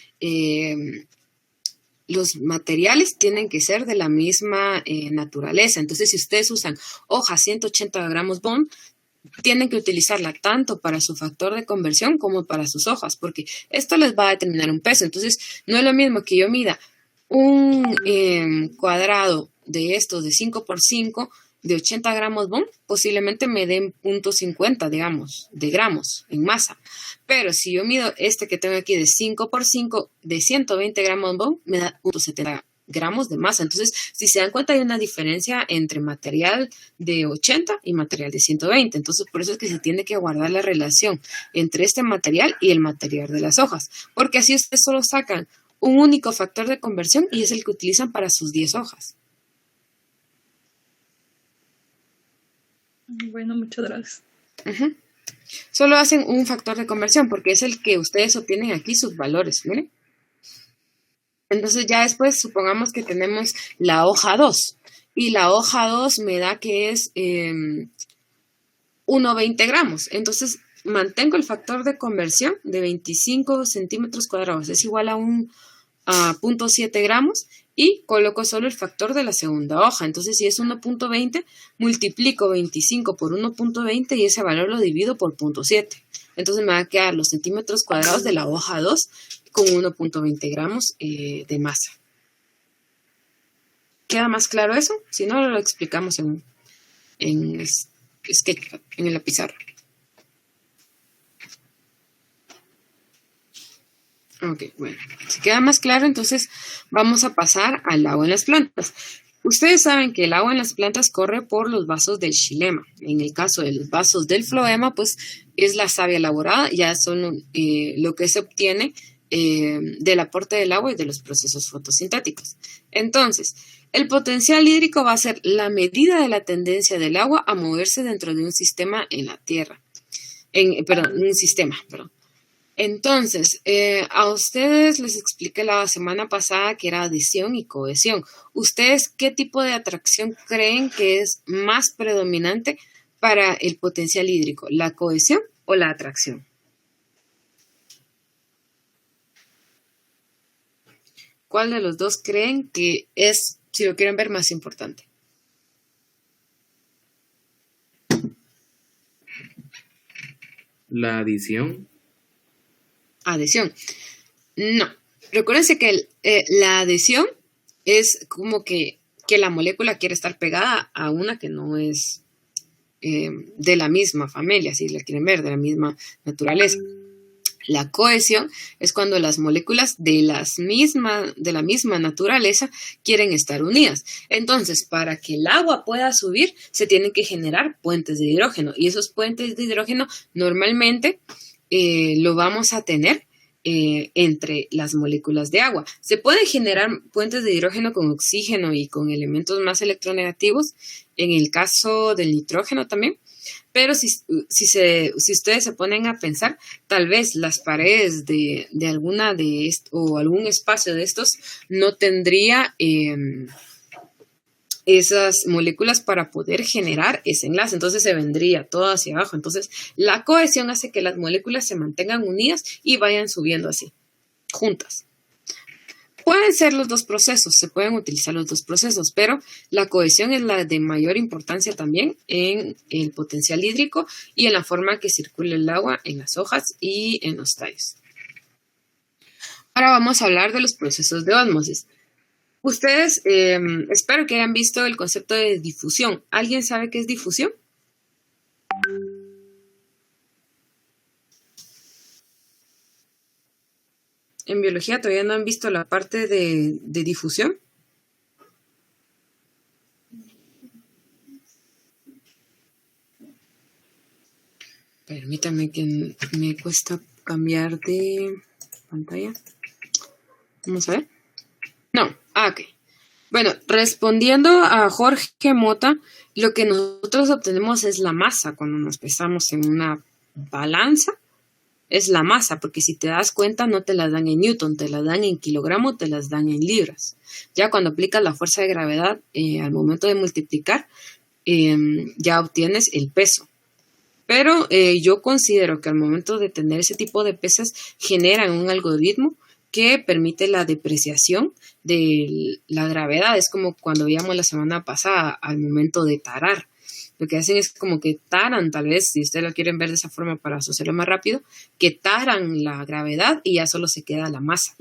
los materiales tienen que ser de la misma naturaleza. Entonces, si ustedes usan hoja 180 gramos bond, tienen que utilizarla tanto para su factor de conversión como para sus hojas, porque esto les va a determinar un peso. Entonces, no es lo mismo que yo mida un cuadrado de estos de 5 por 5 de 80 gramos bond, posiblemente me den 0.50, digamos, de gramos en masa. Pero si yo mido este que tengo aquí de 5 por 5 de 120 gramos bond, me da 0.70 gramos de masa. Entonces, si se dan cuenta, hay una diferencia entre material de 80 y material de 120. Entonces, por eso es que se tiene que guardar la relación entre este material y el material de las hojas. Porque así ustedes solo sacan un único factor de conversión y es el que utilizan para sus 10 hojas. Bueno, muchas gracias. Solo hacen un factor de conversión porque es el que ustedes obtienen aquí sus valores, miren. Entonces ya después supongamos que tenemos la hoja 2 y la hoja 2 me da que es 1,20 gramos. Entonces mantengo el factor de conversión de 25 centímetros cuadrados, es igual a 0,7 gramos y coloco solo el factor de la segunda hoja. Entonces si es 1,20, multiplico 25 por 1,20 y ese valor lo divido por 0,7. Entonces me va a quedar los centímetros cuadrados de la hoja 2 con 1,20 gramos de masa. ¿Queda más claro eso? Si no, lo explicamos en Sketchpad, en la pizarra. Ok, bueno, si queda más claro, entonces vamos a pasar al agua en las plantas. Ustedes saben que el agua en las plantas corre por los vasos del xilema. En el caso de los vasos del floema, pues es la savia elaborada, ya son lo que se obtiene del aporte del agua y de los procesos fotosintéticos. Entonces, el potencial hídrico va a ser la medida de la tendencia del agua a moverse dentro de un sistema en la Tierra. Un sistema. Entonces, a ustedes les expliqué la semana pasada que era adhesión y cohesión. ¿Ustedes qué tipo de atracción creen que es más predominante para el potencial hídrico? ¿La cohesión o la atracción? ¿Cuál de los dos creen que es, si lo quieren ver, más importante? La adición. Adhesión. No. Recuérdense que la adhesión es como que la molécula quiere estar pegada a una que no es de la misma familia, si la quieren ver, de la misma naturaleza. La cohesión es cuando las moléculas de la misma naturaleza quieren estar unidas. Entonces, para que el agua pueda subir, se tienen que generar puentes de hidrógeno. Y esos puentes de hidrógeno normalmente lo vamos a tener entre las moléculas de agua. Se pueden generar puentes de hidrógeno con oxígeno y con elementos más electronegativos, en el caso del nitrógeno también. Pero si ustedes se ponen a pensar, tal vez las paredes de alguna o algún espacio de estos no tendría esas moléculas para poder generar ese enlace. Entonces se vendría todo hacia abajo. Entonces la cohesión hace que las moléculas se mantengan unidas y vayan subiendo así, juntas. Pueden ser los dos procesos, se pueden utilizar los dos procesos, pero la cohesión es la de mayor importancia también en el potencial hídrico y en la forma que circula el agua en las hojas y en los tallos. Ahora vamos a hablar de los procesos de ósmosis. Ustedes espero que hayan visto el concepto de difusión. ¿Alguien sabe qué es difusión? En biología todavía no han visto la parte de difusión. Permítanme que me cuesta cambiar de pantalla. Vamos a ver. No, ok. Bueno, respondiendo a Jorge Mota, lo que nosotros obtenemos es la masa cuando nos pesamos en una balanza. Es la masa, porque si te das cuenta no te las dan en newton, te las dan en kilogramo, te las dan en libras. Ya cuando aplicas la fuerza de gravedad al momento de multiplicar, ya obtienes el peso. Pero yo considero que al momento de tener ese tipo de pesas generan un algoritmo que permite la depreciación de la gravedad. Es como cuando veíamos la semana pasada al momento de tarar. Lo que hacen es como que taran, tal vez, si ustedes lo quieren ver de esa forma para asociarlo más rápido, que taran la gravedad y ya solo se queda la masa.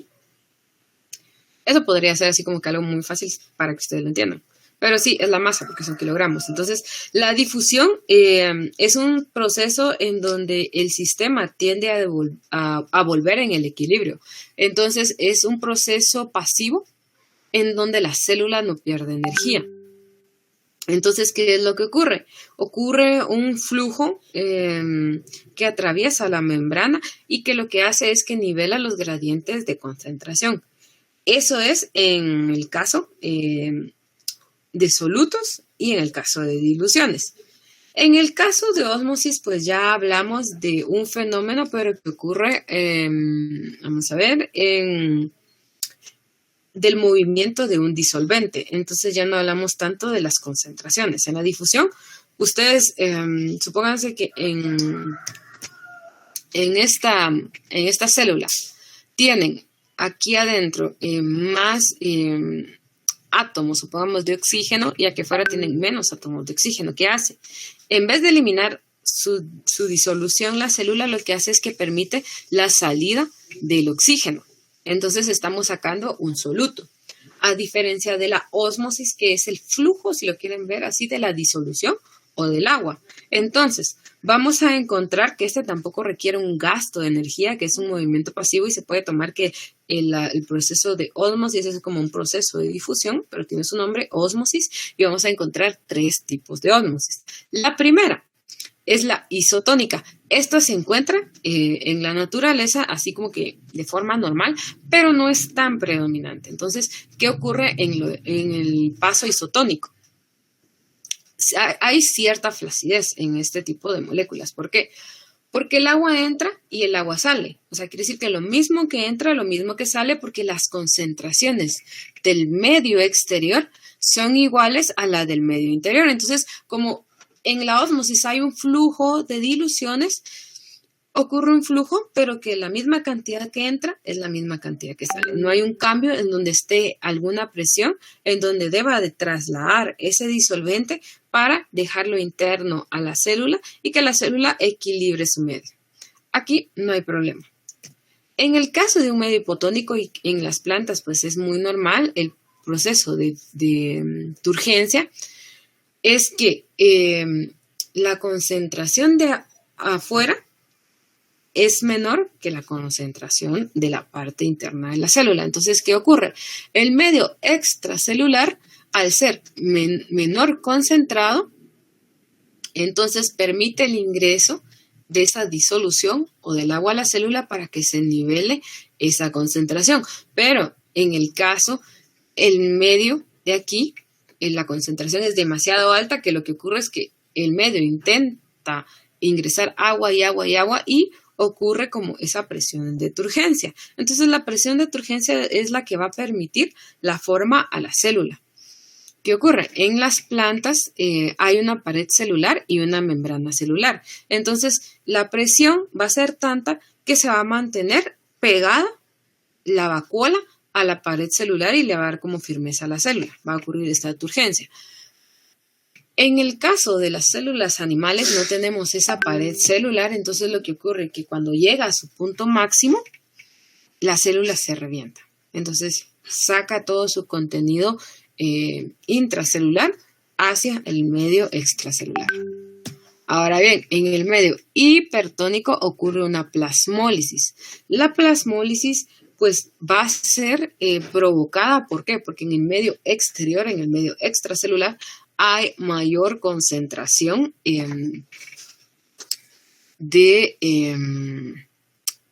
Eso podría ser así como que algo muy fácil para que ustedes lo entiendan. Pero sí, es la masa porque son kilogramos. Entonces, la difusión es un proceso en donde el sistema tiende a volver en el equilibrio. Entonces, es un proceso pasivo en donde la célula no pierde energía. Entonces, ¿qué es lo que ocurre? Ocurre un flujo que atraviesa la membrana y que lo que hace es que nivela los gradientes de concentración. Eso es en el caso de solutos y en el caso de diluciones. En el caso de ósmosis, pues ya hablamos de un fenómeno, pero que ocurre, vamos a ver, del movimiento de un disolvente. Entonces ya no hablamos tanto de las concentraciones. En la difusión, ustedes supónganse que en esta célula tienen aquí adentro más átomos, supongamos, de oxígeno, y aquí afuera tienen menos átomos de oxígeno. ¿Qué hace? En vez de eliminar su disolución, la célula lo que hace es que permite la salida del oxígeno. Entonces estamos sacando un soluto. A diferencia de la ósmosis, que es el flujo, si lo quieren ver así, de la disolución o del agua. Entonces, vamos a encontrar que este tampoco requiere un gasto de energía, que es un movimiento pasivo, y se puede tomar que el proceso de ósmosis es como un proceso de difusión, pero tiene su nombre, ósmosis, y vamos a encontrar 3 tipos de ósmosis. La primera es la isotónica. Esta se encuentra en la naturaleza así como que de forma normal, pero no es tan predominante. Entonces, ¿qué ocurre en el paso isotónico? Hay cierta flacidez en este tipo de moléculas. ¿Por qué? Porque el agua entra y el agua sale. O sea, quiere decir que lo mismo que entra, lo mismo que sale, porque las concentraciones del medio exterior son iguales a la del medio interior. Entonces, como en la ósmosis hay un flujo de diluciones, ocurre un flujo, pero que la misma cantidad que entra es la misma cantidad que sale. No hay un cambio en donde esté alguna presión, en donde deba de trasladar ese disolvente para dejarlo interno a la célula y que la célula equilibre su medio. Aquí no hay problema. En el caso de un medio hipotónico y en las plantas, pues es muy normal el proceso de turgencia, es que la concentración de afuera es menor que la concentración de la parte interna de la célula. Entonces, ¿qué ocurre? El medio extracelular, al ser menor concentrado, entonces permite el ingreso de esa disolución o del agua a la célula para que se nivele esa concentración. Pero en el caso, el medio de aquí, la concentración es demasiado alta, que lo que ocurre es que el medio intenta ingresar agua y agua y agua y ocurre como esa presión de turgencia. Entonces la presión de turgencia es la que va a permitir la forma a la célula. ¿Qué ocurre? En las plantas hay una pared celular y una membrana celular. Entonces la presión va a ser tanta que se va a mantener pegada la vacuola a la pared celular y le va a dar como firmeza a la célula. Va a ocurrir esta turgencia. En el caso de las células animales no tenemos esa pared celular, entonces lo que ocurre es que cuando llega a su punto máximo, la célula se revienta. Entonces saca todo su contenido intracelular hacia el medio extracelular. Ahora bien, en el medio hipertónico ocurre una plasmólisis. La plasmólisis pues va a ser provocada, ¿por qué? Porque en el medio exterior, en el medio extracelular, hay mayor concentración de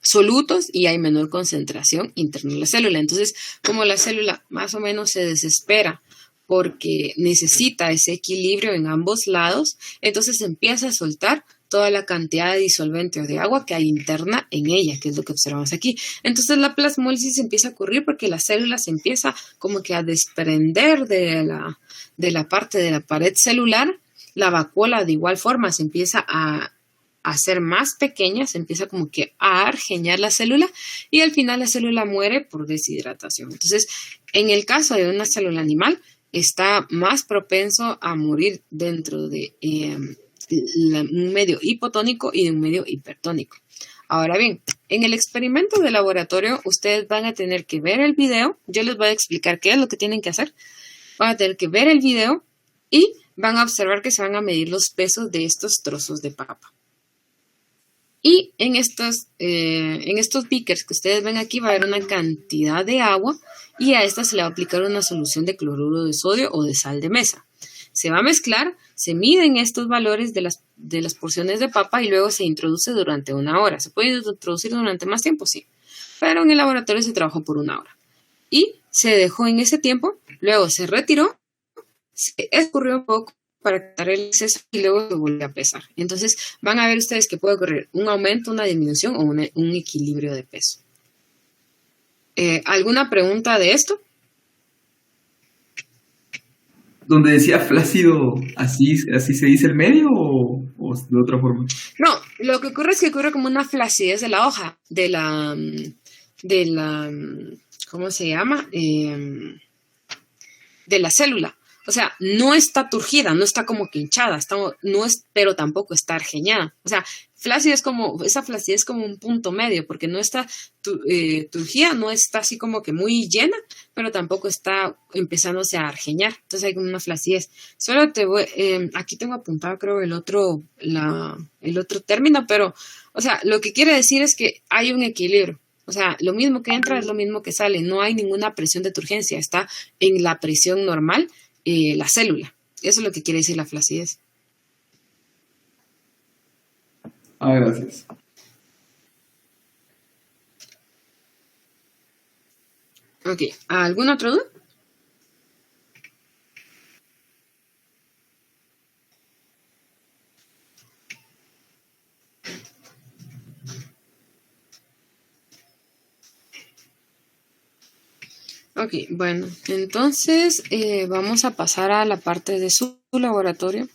solutos y hay menor concentración interna en la célula. Entonces, como la célula más o menos se desespera porque necesita ese equilibrio en ambos lados, entonces empieza a soltar toda la cantidad de disolvente o de agua que hay interna en ella, que es lo que observamos aquí. Entonces la plasmólisis empieza a ocurrir porque la célula se empieza como que a desprender de la parte de la pared celular. La vacuola de igual forma se empieza a hacer más pequeña, se empieza como que a argeñar la célula y al final la célula muere por deshidratación. Entonces, en el caso de una célula animal, está más propenso a morir dentro de un medio hipotónico y de un medio hipertónico. Ahora bien, en el experimento de laboratorio, ustedes van a tener que ver el video. Yo les voy a explicar qué es lo que tienen que hacer. Van a tener que ver el video y van a observar que se van a medir los pesos de estos trozos de papa. Y en estos beakers que ustedes ven aquí va a haber una cantidad de agua y a esta se le va a aplicar una solución de cloruro de sodio o de sal de mesa. Se va a mezclar, se miden estos valores de las porciones de papa y luego se introduce durante 1 hora. ¿Se puede introducir durante más tiempo? Sí. Pero en el laboratorio se trabajó por 1 hora. Y se dejó en ese tiempo, luego se retiró, se escurrió un poco para quitar el exceso y luego se vuelve a pesar. Entonces van a ver ustedes que puede ocurrir un aumento, una disminución o un equilibrio de peso. ¿Alguna pregunta de esto? Donde decía flácido, ¿así se dice el medio o de otra forma? No, lo que ocurre es que ocurre como una flacidez de la hoja, de la ¿cómo se llama? De la célula. O sea, no está turgida, no está como que hinchada, pero tampoco está argeñada. O sea, esa flacidez es como un punto medio, porque no está turgida, no está así como que muy llena, pero tampoco está empezándose a argeñar. Entonces hay como una flacidez. Solo aquí tengo apuntado creo el otro término, pero, o sea, lo que quiere decir es que hay un equilibrio. O sea, lo mismo que entra es lo mismo que sale. No hay ninguna presión de turgencia, está en la presión normal. La célula. Eso es lo que quiere decir la flacidez. Gracias. Ok, ¿alguna otra duda? Ok, bueno, entonces vamos a pasar a la parte de su laboratorio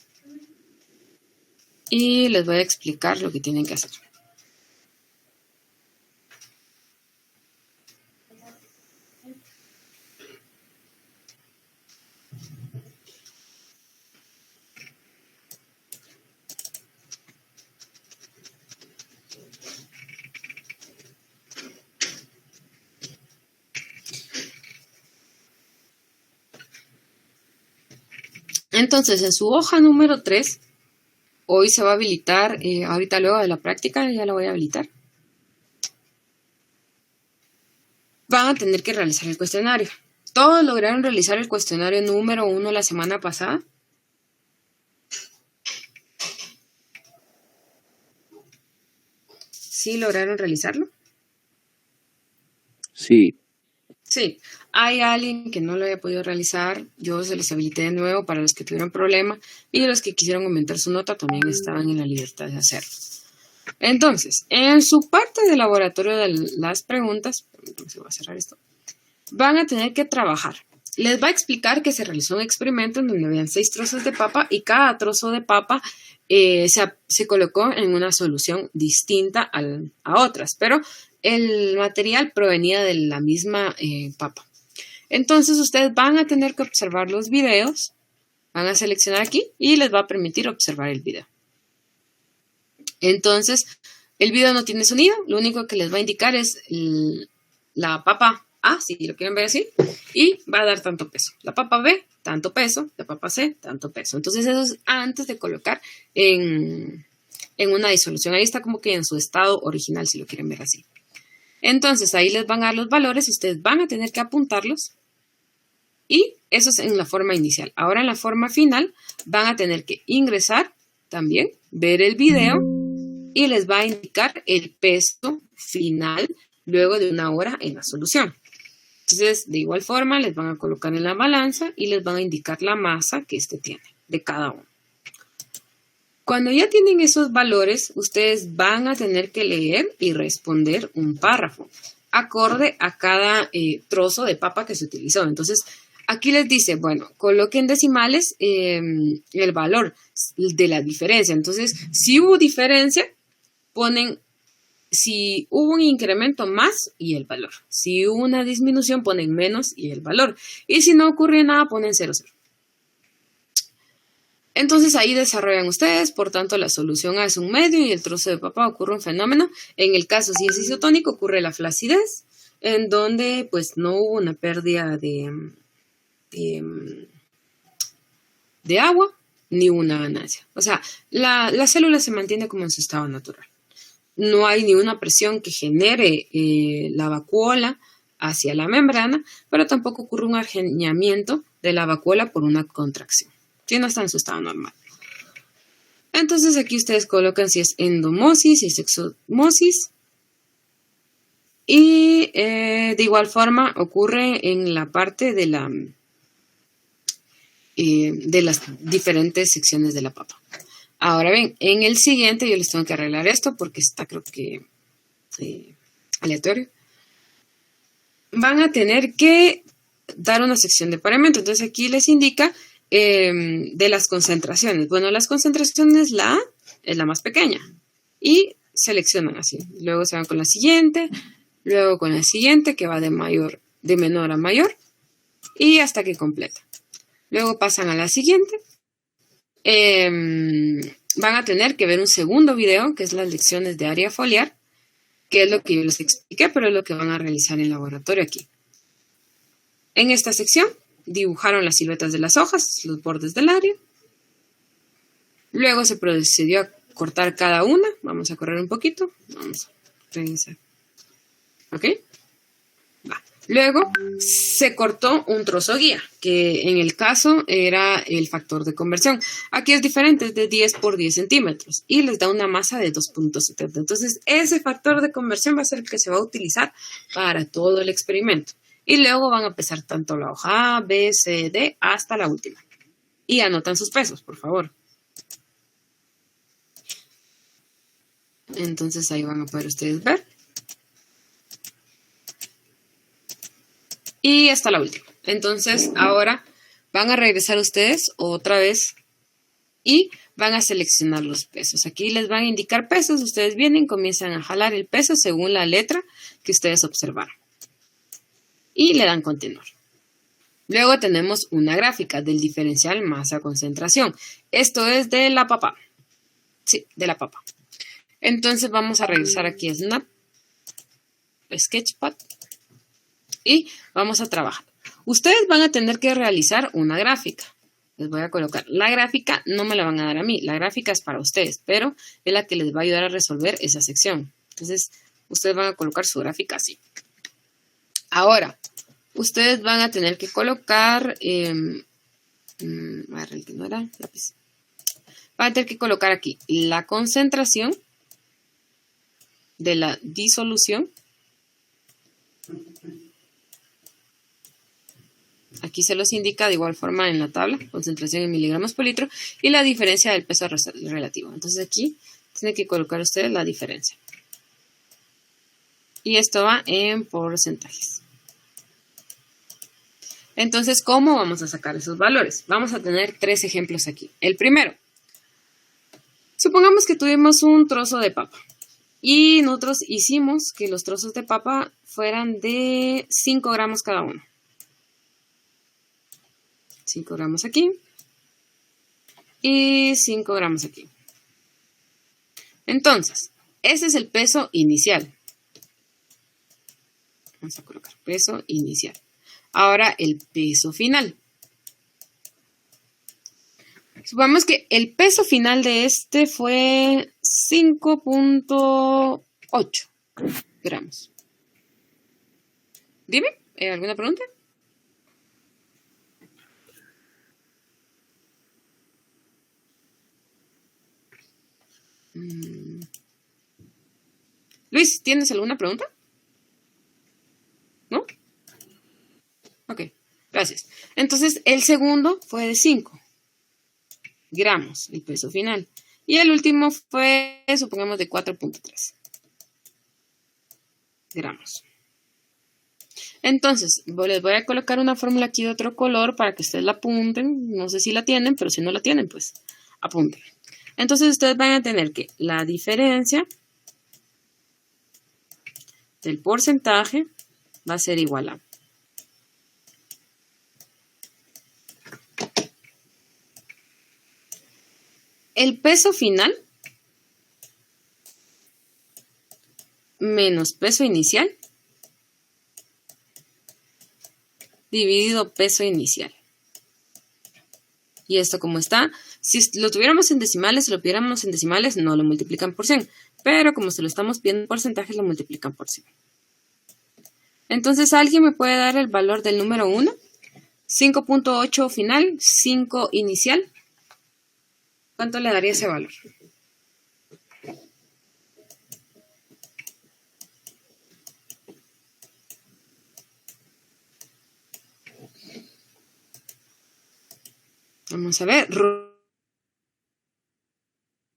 y les voy a explicar lo que tienen que hacer. Entonces, en su hoja número 3, hoy se va a habilitar, ahorita luego de la práctica ya la voy a habilitar. Van a tener que realizar el cuestionario. ¿Todos lograron realizar el cuestionario número 1 la semana pasada? ¿Sí lograron realizarlo? Sí. Sí. ¿Hay alguien que no lo haya podido realizar? Yo se los habilité de nuevo para los que tuvieron problema y los que quisieron aumentar su nota también estaban en la libertad de hacerlo. Entonces, en su parte de laboratorio de las preguntas, se va a cerrar esto, van a tener que trabajar. Les va a explicar que se realizó un experimento en donde habían 6 trozos de papa y cada trozo de papa se colocó en una solución distinta a otras, pero el material provenía de la misma papa. Entonces ustedes van a tener que observar los videos, van a seleccionar aquí y les va a permitir observar el video. Entonces, el video no tiene sonido, lo único que les va a indicar es la papa A, si lo quieren ver así, y va a dar tanto peso. La papa B, tanto peso, la papa C, tanto peso. Entonces eso es antes de colocar en una disolución. Ahí está como que en su estado original, si lo quieren ver así. Entonces ahí les van a dar los valores, ustedes van a tener que apuntarlos y eso es en la forma inicial. Ahora en la forma final van a tener que ingresar también, ver el video y les va a indicar el peso final luego de 1 hora en la solución. Entonces de igual forma les van a colocar en la balanza y les van a indicar la masa que tiene de cada uno. Cuando ya tienen esos valores, ustedes van a tener que leer y responder un párrafo acorde a cada trozo de papa que se utilizó. Entonces, aquí les dice, bueno, coloquen decimales el valor de la diferencia. Entonces, si hubo diferencia, ponen, si hubo un incremento más y el valor. Si hubo una disminución, ponen menos y el valor. Y si no ocurrió nada, ponen 0, 0. Entonces ahí desarrollan ustedes, por tanto la solución A es un medio y el trozo de papa ocurre un fenómeno. En el caso si es isotónico ocurre la flacidez, en donde pues no hubo una pérdida de agua ni una ganancia. O sea, la célula se mantiene como en su estado natural. No hay ni una presión que genere la vacuola hacia la membrana, pero tampoco ocurre un argeñamiento de la vacuola por una contracción. Si no está en su estado normal. Entonces aquí ustedes colocan si es endomosis, si es exomosis. Y de igual forma ocurre en la parte de de las diferentes secciones de la papa. Ahora bien, en el siguiente yo les tengo que arreglar esto porque está creo que aleatorio. Van a tener que dar una sección de paramento. Entonces aquí les indica de las concentraciones. Bueno, las concentraciones, la A es la más pequeña y seleccionan así. Luego se van con la siguiente, luego con la siguiente que va de menor a mayor y hasta que completa. Luego pasan a la siguiente. Van a tener que ver un segundo video que es las lecciones de área foliar, que es lo que yo les expliqué, pero es lo que van a realizar en laboratorio aquí. En esta sección dibujaron las siluetas de las hojas, los bordes del área. Luego se procedió a cortar cada una. Vamos a correr un poquito. Vamos a revisar. ¿Ok? Va. Luego se cortó un trozo guía, que en el caso era el factor de conversión. Aquí es diferente, es de 10 por 10 centímetros y les da una masa de 2.70. Entonces, ese factor de conversión va a ser el que se va a utilizar para todo el experimento. Y luego van a pesar tanto la hoja A, B, C, D, hasta la última. Y anotan sus pesos, por favor. Entonces, ahí van a poder ustedes ver. Y hasta la última. Entonces, ahora van a regresar ustedes otra vez y van a seleccionar los pesos. Aquí les van a indicar pesos. Ustedes vienen, comienzan a jalar el peso según la letra que ustedes observaron. Y le dan continuar. Luego tenemos una gráfica del diferencial masa-concentración. Esto es de la papa. Sí, de la papa. Entonces vamos a regresar aquí a Snap, Sketchpad. Y vamos a trabajar. Ustedes van a tener que realizar una gráfica. Les voy a colocar. La gráfica no me la van a dar a mí. La gráfica es para ustedes, pero es la que les va a ayudar a resolver esa sección. Entonces, ustedes van a colocar su gráfica así. Ahora, ustedes van a tener que colocar... a ver, el que no era lápiz. Van a tener que colocar aquí la concentración de la disolución. Aquí se los indica de igual forma en la tabla, concentración en miligramos por litro y la diferencia del peso relativo. Entonces aquí tienen que colocar ustedes la diferencia. Y esto va en porcentajes. Entonces, ¿cómo vamos a sacar esos valores? Vamos a tener 3 ejemplos aquí. El primero, supongamos que tuvimos un trozo de papa y nosotros hicimos que los trozos de papa fueran de 5 gramos cada uno. 5 gramos aquí y 5 gramos aquí. Entonces, ese es el peso inicial. Vamos a colocar peso inicial. Ahora el peso final. Supongamos que el peso final de este fue 5.8 gramos. Dime, ¿alguna pregunta? Luis, ¿tienes alguna pregunta? ¿No? Ok, gracias. Entonces, el segundo fue de 5 gramos, el peso final. Y el último fue, supongamos, de 4.3 gramos. Entonces, les voy a colocar una fórmula aquí de otro color para que ustedes la apunten. No sé si la tienen, pero si no la tienen, pues apunten. Entonces, ustedes van a tener que la diferencia del porcentaje va a ser igual a el peso final menos peso inicial dividido peso inicial. Y esto como está, si lo tuviéramos en decimales, no lo multiplican por 100. Pero como se lo estamos viendo en porcentajes, lo multiplican por 100. Entonces, ¿alguien me puede dar el valor del número 1? 5.8 final, 5 inicial. ¿Cuánto le daría ese valor? Vamos a ver.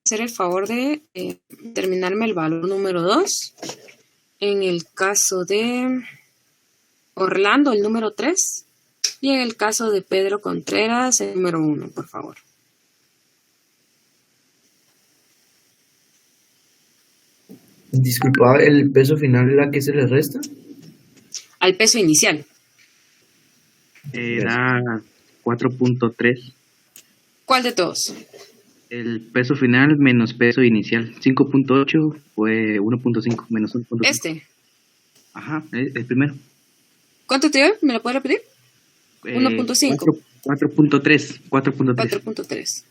Hacer el favor de terminarme el valor número 2. En el caso de Orlando, el número 3. Y en el caso de Pedro Contreras, el número 1, por favor. Disculpa, ¿el peso final a qué se le resta? Al peso inicial. Era 4.3. ¿Cuál de todos? El peso final menos peso inicial. 5.8 fue 1.5 menos 1.5. Este. Ajá, el primero. ¿Cuánto te dio? ¿Me lo puedes repetir? 1.5. 4.3. 4.3.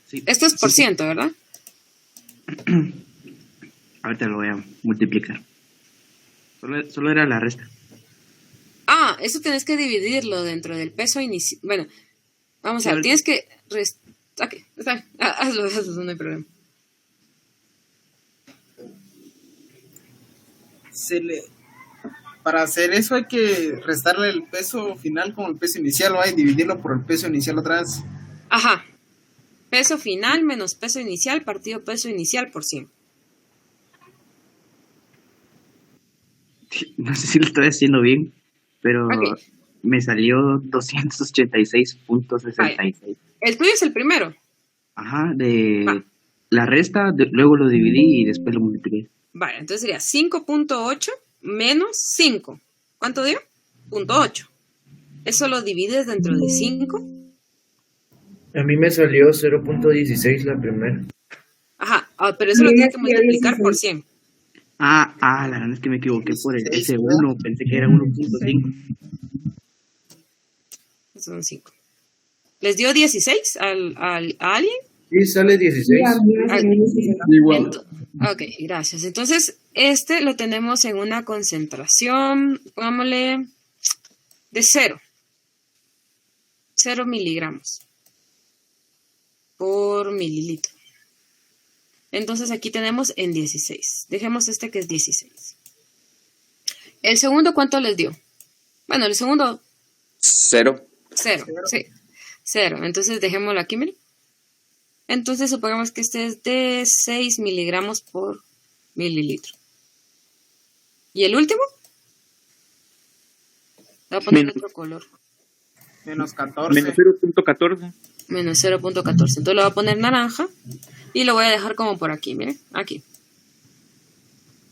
Sí. Esto es por ciento, ¿verdad? Ahorita lo voy a multiplicar. Solo era la resta. Ah, eso tienes que dividirlo dentro del peso inicial. Bueno, vamos a ver, tienes que... Ok, está bien. Hazlo, no hay problema. Para hacer eso hay que restarle el peso final con el peso inicial, ¿va? Y dividirlo por el peso inicial otra vez. Ajá. Peso final menos peso inicial partido peso inicial por 100. No sé si lo estoy haciendo bien, pero Okay. me salió 286.66. El tuyo es el primero. Ajá, la resta, luego lo dividí y después lo multipliqué. Vale, entonces sería 5.8 menos 5. ¿Cuánto dio? 0.8. Eso lo divides dentro de 5. A mí me salió 0.16 la primera. Ajá, pero eso lo tienes que multiplicar por 100. La verdad es que me equivoqué por ese 1, pensé que era 1.5. Son 5. ¿Les dio 16 a alguien? Sí, sale 16. Igual. Ok, gracias. Entonces, este lo tenemos en una concentración, pongámosle, de 0. 0 miligramos por mililitro. Entonces aquí tenemos en 16. Dejemos este que es 16. ¿El segundo cuánto les dio? Bueno, el segundo... 0. 0, sí. 0. Entonces dejémoslo aquí, miren. Entonces supongamos que este es de 6 miligramos por mililitro. ¿Y el último? Le voy a poner otro color. Menos 14. Menos 0.14. Menos 0.14. Entonces lo voy a poner naranja y lo voy a dejar como por aquí, miren, aquí.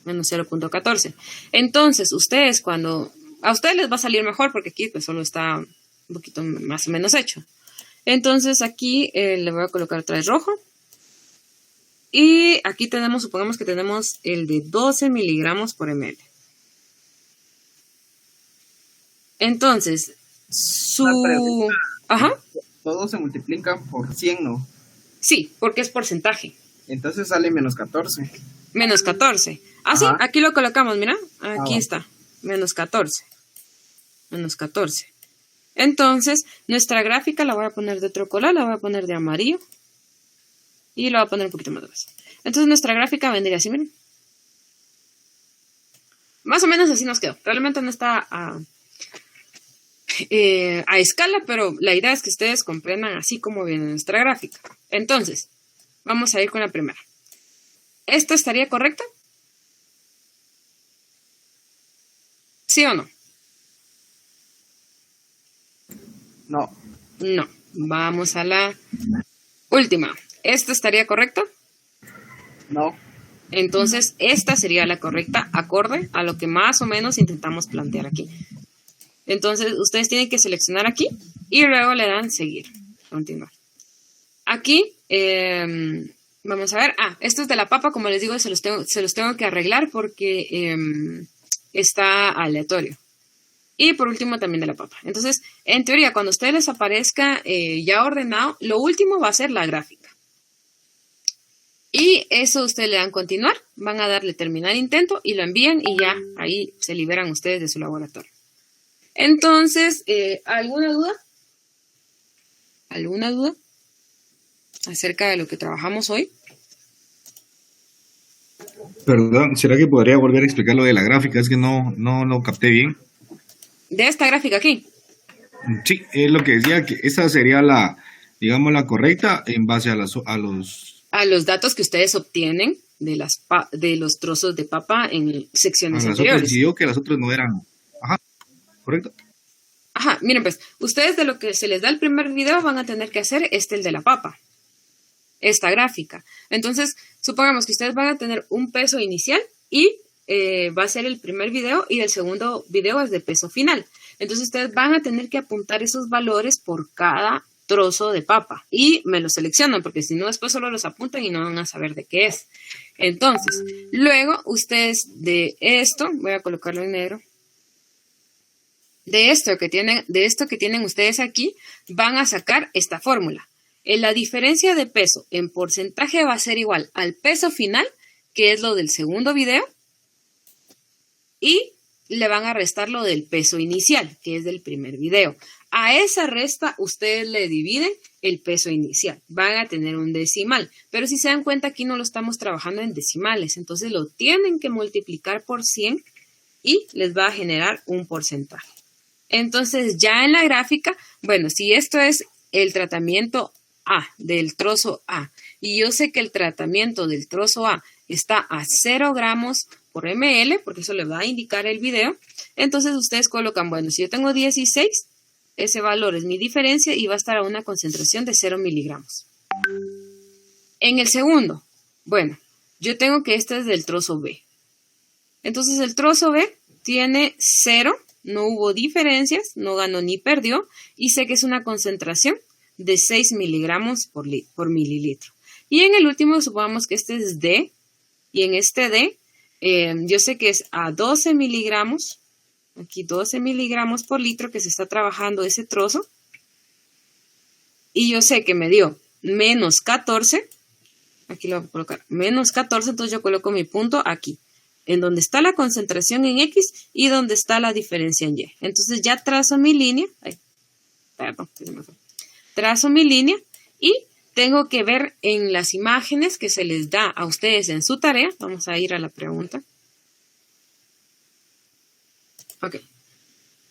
Menos 0.14. Entonces, ustedes cuando... A ustedes les va a salir mejor porque aquí pues solo está un poquito más o menos hecho. Entonces aquí le voy a colocar otra vez rojo. Y aquí tenemos, supongamos que tenemos el de 12 miligramos por ml. Entonces, Ajá. Todo se multiplica por 100, ¿no? Sí, porque es porcentaje. Entonces sale menos 14. Menos 14. Ah, sí, aquí lo colocamos, mira. Aquí está. Menos 14. Menos 14. Entonces, nuestra gráfica la voy a poner de otro color, la voy a poner de amarillo. Y la voy a poner un poquito más gruesa. Entonces, nuestra gráfica vendría así, miren. Más o menos así nos quedó. Realmente no está a escala, pero la idea es que ustedes comprendan así como viene nuestra gráfica. Entonces, vamos a ir con la primera. ¿Esto estaría correcto? ¿Sí o no? No. No. Vamos a la última. ¿Esto estaría correcto? No. Entonces, esta sería la correcta acorde a lo que más o menos intentamos plantear aquí. Entonces, ustedes tienen que seleccionar aquí y luego le dan seguir. Continuar. Aquí, vamos a ver. Esto es de la papa, como les digo, se los tengo que arreglar porque está aleatorio. Y por último también de la papa. Entonces, en teoría, cuando a ustedes les aparezca ya ordenado, lo último va a ser la gráfica. Y eso ustedes le dan continuar, van a darle terminar intento y lo envían y ya ahí se liberan ustedes de su laboratorio. Entonces, ¿alguna duda? ¿Alguna duda acerca de lo que trabajamos hoy? Perdón, ¿será que podría volver a explicar lo de la gráfica? Es que no lo capté bien. De esta gráfica aquí. Sí, es lo que decía, que esa sería la digamos, la correcta en base a los... A los datos que ustedes obtienen de de los trozos de papa en secciones a las anteriores. otras decidió que las otras no eran... Ajá, correcto. Ajá, miren pues, ustedes de lo que se les da el primer video van a tener que hacer el de la papa. Esta gráfica. Entonces, supongamos que ustedes van a tener un peso inicial y va a ser el primer video y el segundo video es de peso final. Entonces, ustedes van a tener que apuntar esos valores por cada trozo de papa y me los seleccionan porque si no después solo los apuntan y no van a saber de qué es. Entonces, luego ustedes de esto, voy a colocarlo en negro, de esto que tienen ustedes aquí, van a sacar esta fórmula. La diferencia de peso en porcentaje va a ser igual al peso final, que es lo del segundo video, y le van a restar lo del peso inicial, que es del primer video. A esa resta ustedes le dividen el peso inicial. Van a tener un decimal, pero si se dan cuenta aquí no lo estamos trabajando en decimales, entonces lo tienen que multiplicar por 100 y les va a generar un porcentaje. Entonces ya en la gráfica, bueno, si esto es el tratamiento A, del trozo A, y yo sé que el tratamiento del trozo A está a 0 gramos por ml, porque eso le va a indicar el video, entonces ustedes colocan, bueno, si yo tengo 16, ese valor es mi diferencia y va a estar a una concentración de 0 miligramos. En el segundo, bueno, yo tengo que este es del trozo B. Entonces el trozo B tiene 0, no hubo diferencias, no ganó ni perdió, y sé que es una concentración de 6 miligramos por mililitro. Y en el último, supongamos que este es D, y en este D, yo sé que es a 12 miligramos, aquí 12 miligramos por litro que se está trabajando ese trozo, y yo sé que me dio menos 14, aquí lo voy a colocar, menos 14, entonces yo coloco mi punto aquí, en donde está la concentración en X y donde está la diferencia en Y. Entonces ya trazo mi línea, trazo mi línea y tengo que ver en las imágenes que se les da a ustedes en su tarea. Vamos a ir a la pregunta. Ok.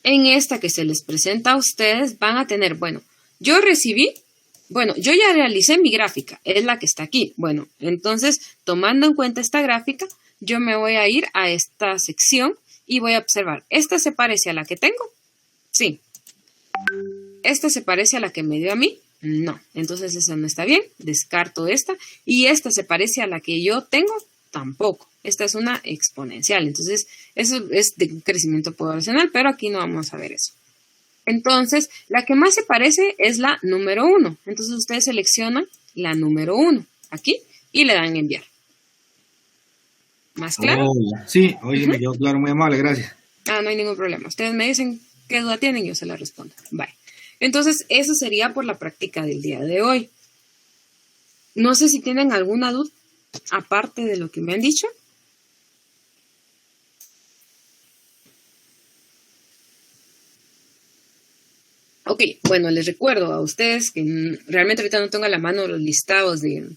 En esta que se les presenta a ustedes van a tener, bueno, yo ya realicé mi gráfica, es la que está aquí. Bueno, entonces, tomando en cuenta esta gráfica, yo me voy a ir a esta sección y voy a observar. ¿Esta se parece a la que tengo? Sí. ¿Esta se parece a la que me dio a mí? No. Entonces esa no está bien. Descarto esta. ¿Y esta se parece a la que yo tengo? Tampoco. Esta es una exponencial. Entonces eso es de crecimiento poblacional, pero aquí no vamos a ver eso. Entonces, la que más se parece es la número 1. Entonces ustedes seleccionan la número 1 aquí y le dan enviar. ¿Más claro? Sí, oye, me quedó claro, muy amable, gracias. No hay ningún problema. Ustedes me dicen qué duda tienen y yo se la respondo. Bye. Entonces, eso sería por la práctica del día de hoy. No sé si tienen alguna duda aparte de lo que me han dicho. Ok, bueno, les recuerdo a ustedes que realmente ahorita no tengo a la mano los listados de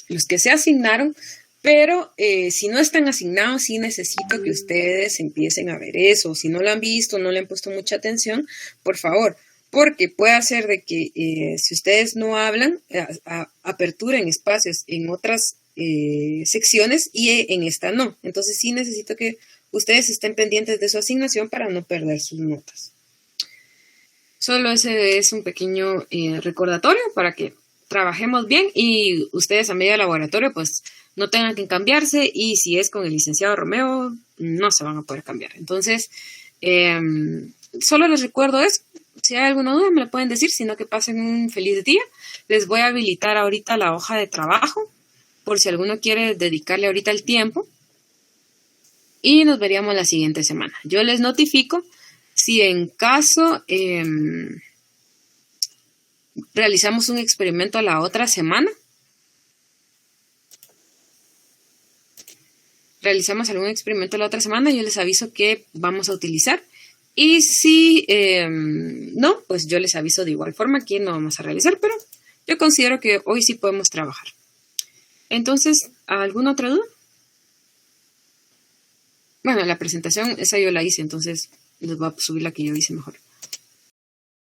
los que se asignaron, pero si no están asignados, sí necesito que ustedes empiecen a ver eso. Si no lo han visto, no le han puesto mucha atención, por favor, porque puede hacer de que si ustedes no hablan, aperturen espacios en otras secciones y en esta no. Entonces sí necesito que ustedes estén pendientes de su asignación para no perder sus notas. Solo ese es un pequeño recordatorio para que trabajemos bien y ustedes a medio de laboratorio pues no tengan que cambiarse, y si es con el licenciado Romeo no se van a poder cambiar. Entonces solo les recuerdo eso. Si hay alguna duda me la pueden decir, sino que pasen un feliz día. Les voy a habilitar ahorita la hoja de trabajo por si alguno quiere dedicarle ahorita el tiempo, y nos veríamos la siguiente semana. Yo les notifico si en caso realizamos un experimento la otra semana. Realizamos algún experimento la otra semana, yo les aviso que vamos a utilizar. Y si no, pues yo les aviso de igual forma que no vamos a realizar, pero yo considero que hoy sí podemos trabajar. Entonces, ¿alguna otra duda? Bueno, la presentación, esa yo la hice, entonces les voy a subir la que yo hice mejor.